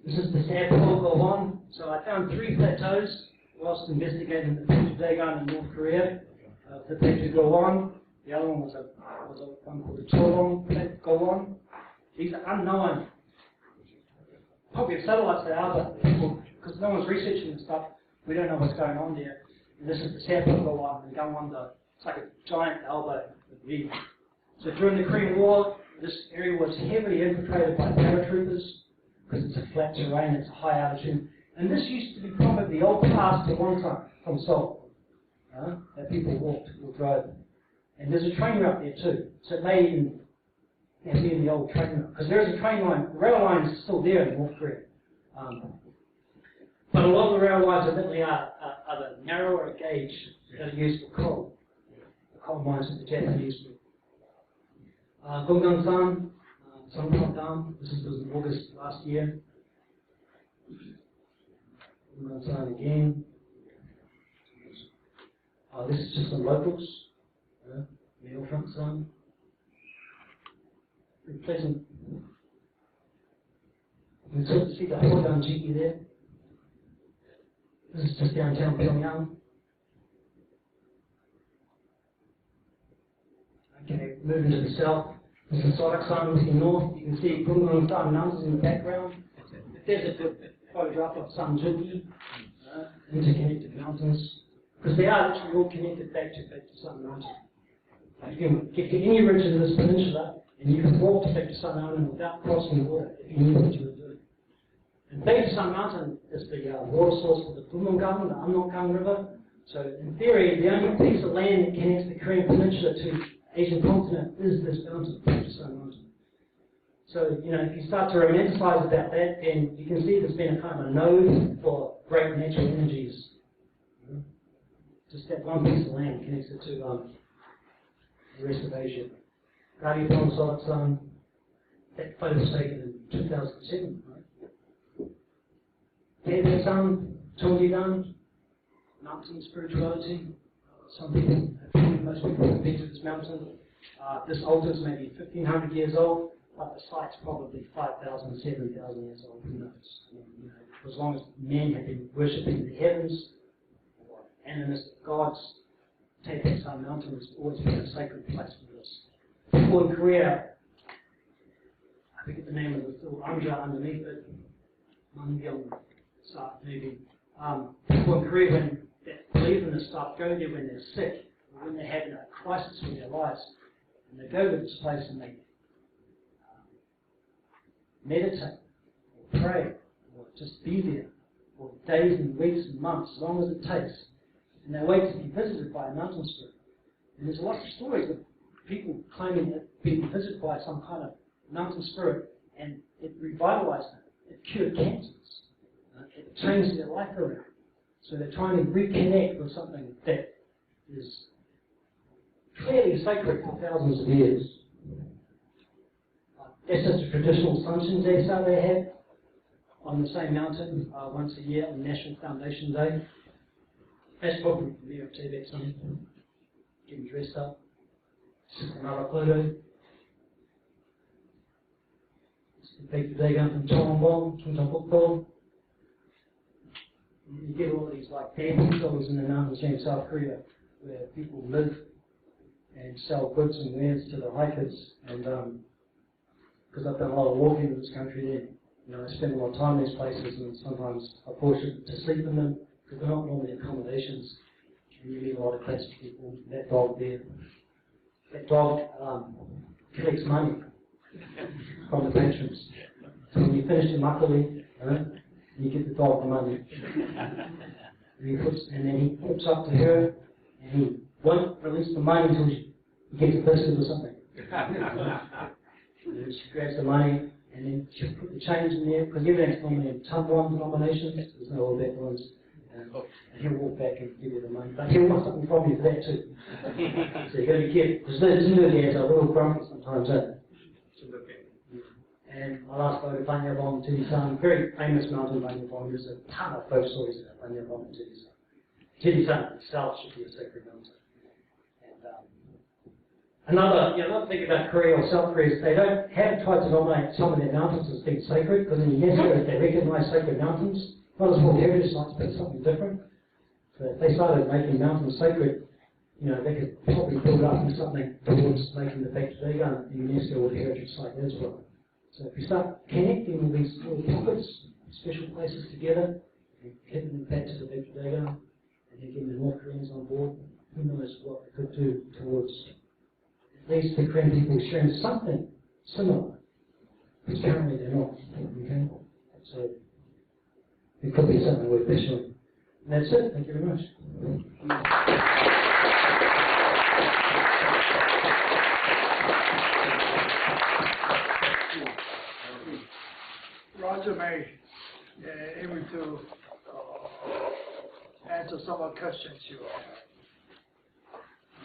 This is the sample go on. So I found 3 plateaus whilst investigating the Baekdu Daegan in North Korea. The Baekdu go on. The other one was one called the Cholong go on. These are unknown. Probably a satellite they are, but because no one's researching and stuff, we don't know what's going on there. And this is the sample go on and go on it's like a giant elbow with leaves. So during the Korean War, this area was heavily infiltrated by paratroopers because it's a flat terrain, it's a high altitude. And this used to be probably the old pass to Wonton from Seoul that people walked or drove. And there's a train route there too. So it may even be in the old train route. Because there is a train line, the rail line is still there in North Korea. But a lot of the rail lines admittedly are the narrower gauge that are used for coal. coal mines that the Japanese do. Gungan-san, Songkok Dam, this was in August last year. Gungan-san again. This is just some locals. Mailfront-san. Very pleasant. You can sort of see the Hodanjiki there. This is just downtown Pyongyang. Okay, moving to the south. This is Sorak-san looking north. You can see Gungan-san mountains in the background. There's a good photograph of Sanjuki, interconnected mountains. Because they are actually all connected back to Sun Mountain. You can get to any ridge of this peninsula, and you can walk to back to Sun Mountain without crossing the water if you knew what you were doing. And back to Sun Mountain is the water source for the Bumongang, the Amnokgang River. So in theory, the only piece of land that connects the Korean Peninsula to Asian continent is this mountain, back to Sun Mountain. So, you know, if you start to romanticize about that, then you can see there's been a kind of a node for great natural energies. Just that one piece of land connects it to the rest of Asia. Gariupon Sorak-san, that photo was taken in 2007, right? Daegan-san, Cheonggi-dan, mountain spirituality. Some people, most people have been to this mountain. This altar is maybe 1,500 years old, but the site's probably 5,000, 7,000 years old. Who knows? You know, for as long as men have been worshipping the heavens, animistic gods, Taepek-san Mountain has always been a sacred place for this. People in Korea, I forget the name of the little anja underneath it, Mangyong-sa maybe. People in Korea, when they believe in this stuff, go there when they're sick, or when they're having a crisis in their lives, and they go to this place and they meditate, or pray, or just be there, for days and weeks and months, as long as it takes. And they wait to be visited by a mountain spirit. And there's lots of stories of people claiming that being visited by some kind of mountain spirit, and it revitalized them. It cured cancers. It changed their life around. So they're trying to reconnect with something that is clearly sacred for thousands of years. That's just a traditional Sanshin Daesa they have on the same mountain once a year on National Foundation Day. That's probably the mayor of Taepek-san, getting dressed up. Another photo. It's the Baekdu Daegan from Chongbong, Chungcheongbukdo. You get all these like dancing shows in the mountains in South Korea, where people live and sell goods and wares to the hikers. And because I've done a lot of walking in this country, you know, I spend a lot of time in these places, and sometimes I'm fortunate to sleep in them. Because they're not normally accommodations, and you meet a lot of classy people. That dog there, that dog collects money from the patrons. So when you finish the makgeolli, you give the dog the money. And then he walks up to her, and he won't release the money until she gets a biscuit or something. And she grabs the money, and then she'll put the change in there, because everything's normally in Taiwan denominations. There's no all that ones. And he'll walk back and give you the money. But he'll want something from you for that too. So you've got to be careful. Because those Zulu guys are real grumpy sometimes, aren't they? And my last photo, Banyabong Tiri-san, very famous mountain Banyabong. There's a ton of folk stories about Banyabong and Tiri-san. Tiri-san itself should be a sacred mountain. And another thing about Korea or South Korea is they haven't tried to nominate some of their mountains as being sacred, because in UNESCO they recognize sacred mountains. Not as World Heritage Sites, but something different. So if they started making mountains sacred, you know, they could probably build up into something towards making the Baekdu Daegan the UNESCO World Heritage Site as well. So if we start connecting all these little pockets, special places together, and getting them back to the Baekdu Daegan, and then getting the North Koreans on board, who knows what we could do towards at least the Korean people sharing something similar. Because currently they're not. Okay? So it could be something worth pursuing. And that's it. Thank you very much. Roger may able to answer some of the questions you have.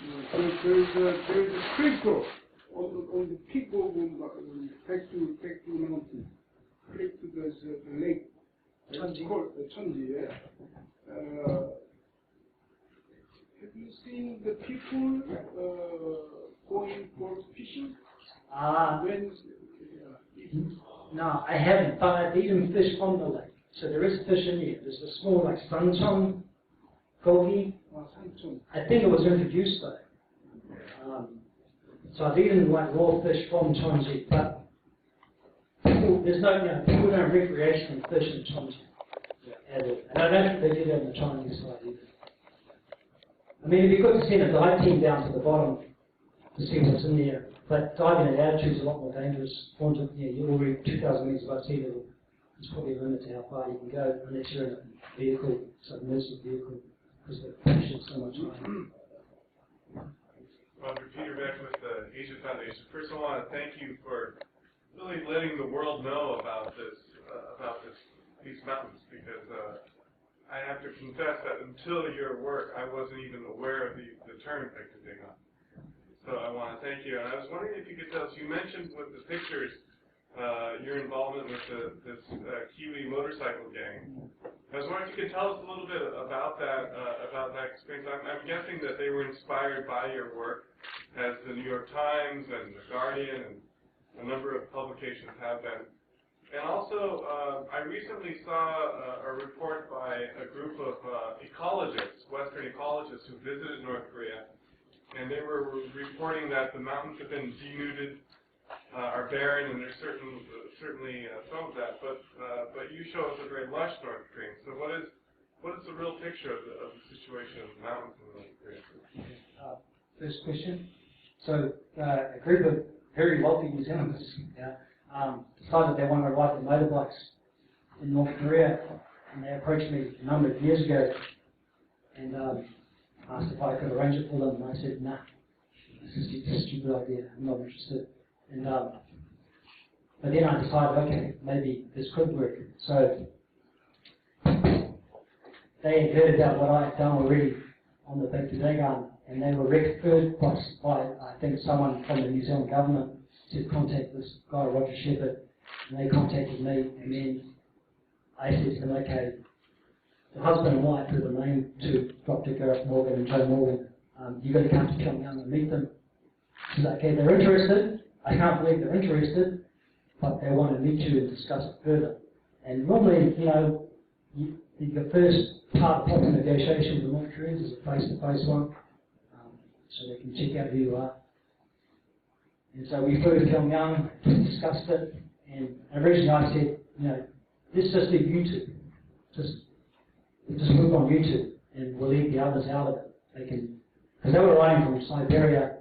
There's a crystal on the peak of Baekdu Mountain. There's a lake. It's called Chunji. Yeah. Have you seen the people going for fishing? No, I haven't, but I've eaten fish from the lake. So there is fish in here. There's a small, like, sanchon, gogi. I think it was introduced though. So I've eaten, like, raw fish from Chonji, but there's no, people don't recreationally fish in Chonji at all. And I don't think they do that on the Chinese side either. I mean, it'd be good to send a dive team down to the bottom to see what's in there. But diving at altitude is a lot more dangerous. You're already 2,000 meters above sea level. There's probably a limit to how far you can go unless you're in a vehicle, submersive vehicle, because the pressure is so much higher. Roger Peter back with the Asia Foundation. First, I want to thank you for really letting the world know about these mountains, because I have to confess that until your work, I wasn't even aware of the term Baekdu Daegan. So I want to thank you. And I was wondering if you could tell us, you mentioned with the pictures your involvement with this Kiwi motorcycle gang. I was wondering if you could tell us a little bit about that experience. I'm guessing that they were inspired by your work, as the New York Times and the Guardian and a number of publications have been. And also, I recently saw a report by a group of ecologists, Western ecologists, who visited North Korea, and they were reporting that the mountains have been denuded, are barren, and there's certainly some of that. But you show us a very lush North Korea. So what is the real picture of the situation of the mountains in North Korea? First question. So a group of very wealthy New Zealanders decided they wanted to ride their motorbikes in North Korea, and they approached me a number of years ago and asked if I could arrange it for them, and I said, nah, this is a stupid idea, I'm not interested. And but then I decided, okay, maybe this could work. So they had heard about what I had done already on the Baekdu Daegan, and they were referred by I think someone from the New Zealand government to contact this guy, Roger Shepherd, and they contacted me, and then I said to them, okay, the husband and wife who were named to Dr. Gareth Morgan and Joe Morgan, you've got to come to Pyongyang and meet them. I said, okay, they're interested. I can't believe they're interested, but they want to meet you and discuss it further. And normally, the first part of the negotiation with the North Koreans is a face-to-face one, so they can check out who you are. And so we flew to Pyongyang, discussed it, and originally I said, let's just do YouTube. Just move on YouTube, and we'll leave the others out of it. They can, because they were riding from Siberia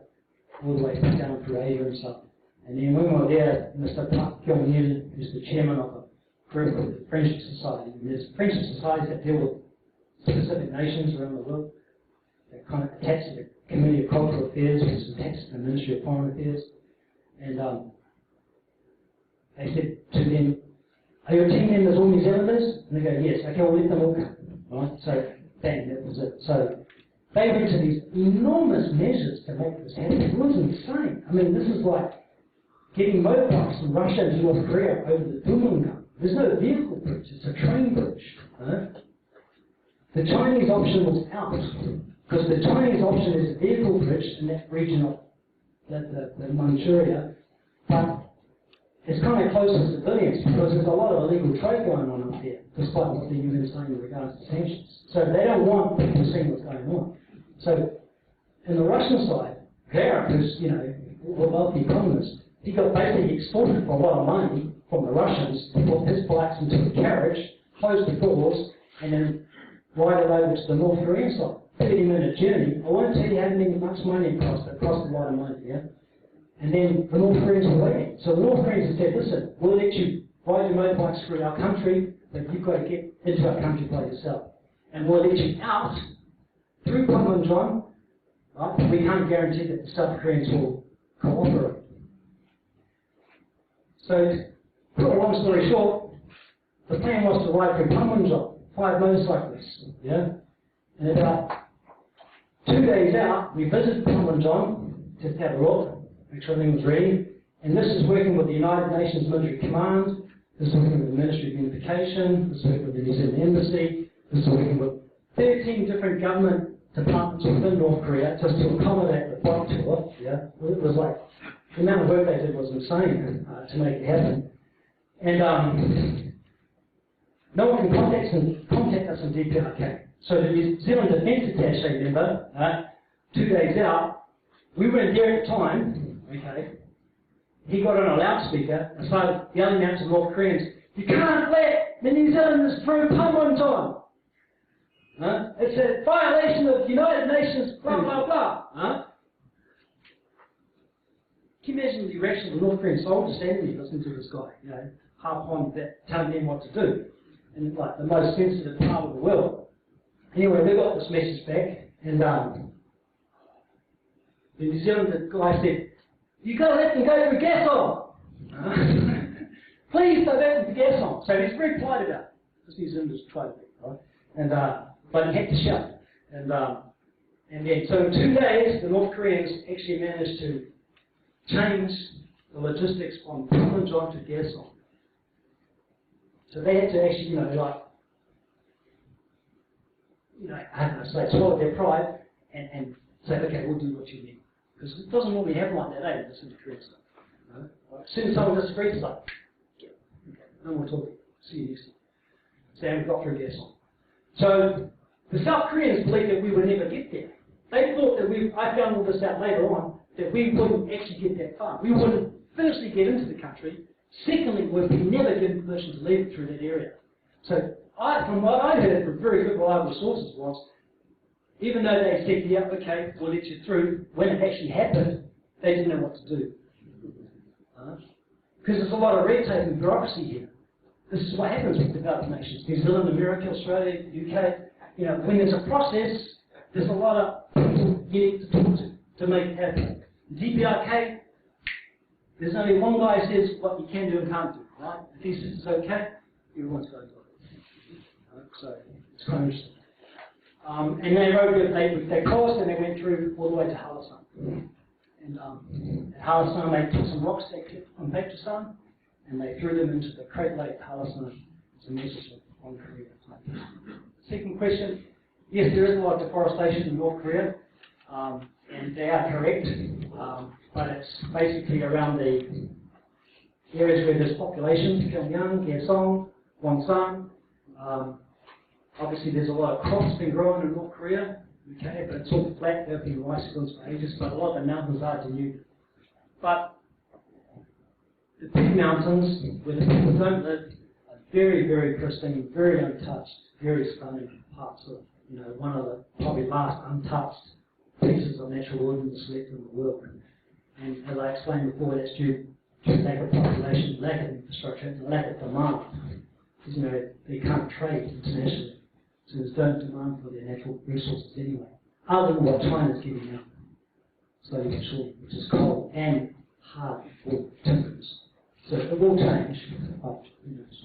all the way down through Asia and stuff. And then when we were there, Mr. Park Kyung-Yil, who's the chairman of a group of the Friendship Society, and there's friendship societies that deal with specific nations around the world. They're kind of attached to the Committee of Cultural Affairs, which is attached to the Ministry of Foreign Affairs. And they said to them, are your team members all New Zealanders? And they go, yes. Okay, we'll let them all come. Right? So, bang, that was it. So, they went to these enormous measures to make this happen. It was insane. I mean, this is like getting motorbikes from Russia to North Korea over the Dumunga. There's no vehicle bridge, it's a train bridge. The Chinese option was out, because the Chinese option is a vehicle bridge in that region of the Manchuria, but it's kind of close to civilians because there's a lot of illegal trade going on up there, despite what the UN is saying in regards to sanctions. So they don't want people seeing what's going on. So, in the Russian side, Gareth, who's, a wealthy economist, he got basically extorted for a lot of money from the Russians to put his bikes into a carriage, close the doors, and then ride it over to the North Korean side. 30-minute journey. I won't tell you how much money it cost. It cost a lot of money, yeah? And then the North Koreans were waiting. So the North Koreans said, listen, we'll let you ride your motorbikes through our country, but you've got to get into our country by yourself. And we'll let you out through Panmunjom, right? But we can't guarantee that the South Koreans will cooperate. So, to put a long story short, the plan was to ride through Panmunjom, 5 motorcyclists, yeah? And about 2 days out, we visited Panmunjom, just to have a look, make sure everything was ready. And this is working with the United Nations Military Command, this is working with the Ministry of Unification, this is working with the New Zealand Embassy, this is working with 13 different government departments within North Korea just to accommodate the bike tour. Yeah, it was like, the amount of work they did was insane to make it happen. And no one can contact us in DPRK. So the New Zealand Defence Attaché member, 2 days out, we weren't there at the time, okay, he got on a loudspeaker and started yelling out to North Koreans, "You can't let the New Zealanders through Panmunjom. It's a violation of United Nations, blah, blah, blah." Can you imagine the reaction of the North Korean soldiers standing there listening to this guy, you know, harp on that, telling them what to do, in like the most sensitive part of the world. Anyway, we got this message back, and the New Zealand guy said, "You got to let them go through Gasol. Please don't let them to Gasol." So he's very polite about it. This New Zealanders tried to be, right? And but he had to shout. And then so in 2 days, the North Koreans actually managed to change the logistics from Panmunjom to Gasol. So they had to actually, I don't know, say, swallow their pride and say, "Okay, we'll do what you need." Because it doesn't normally happen like that, eh? This is the Korean stuff. Like, as soon as someone disagrees, it's like, okay, no more talking. See you next time. So they got through Gasol. So the South Koreans believed that we would never get there. They thought that I found all this out later on, that we wouldn't actually get that far. We wouldn't firstly get into the country. Secondly, we'd be never given permission to leave through that area. So from what I heard from very good reliable sources was, even though they said, "Yeah, okay, we'll let you through," when it actually happened, they didn't know what to do. Because there's a lot of red tape and bureaucracy here. This is what happens with developed nations. New Zealand, America, Australia, UK. When there's a process, there's a lot of people you need to talk to make it happen. In DPRK, there's only one guy who says what you can do and can't do, right? If he says it's okay, everyone's going to do it. So it's kind of interesting. And they rode they crossed and they went through all the way to Halasan. And at Halasan they took some rocks they clipped from Baekdu and they threw them into the Great Lake Halasan. It's a message on Korea. Second question, yes, there is a lot of deforestation in North Korea, and they are correct, but it's basically around the areas where there's population, Pyongyang, Kaesong, Wonsan. Obviously, there's a lot of crops being grown in North Korea, okay, but it's all flat. There have been rice fields for ages, but a lot of the mountains are denuded. But the big mountains, where the people don't live, are very, very pristine, very untouched, very stunning parts of, one of the probably last untouched pieces of natural wilderness left in the world. And as I explained before, that's due to lack of population, lack of infrastructure, and lack of demand. Because, they can't trade internationally. So there's no demand for their natural resources anyway, other than what China's giving out, slowly but surely, which is coal and hard wood timbers. So it will change, but who knows.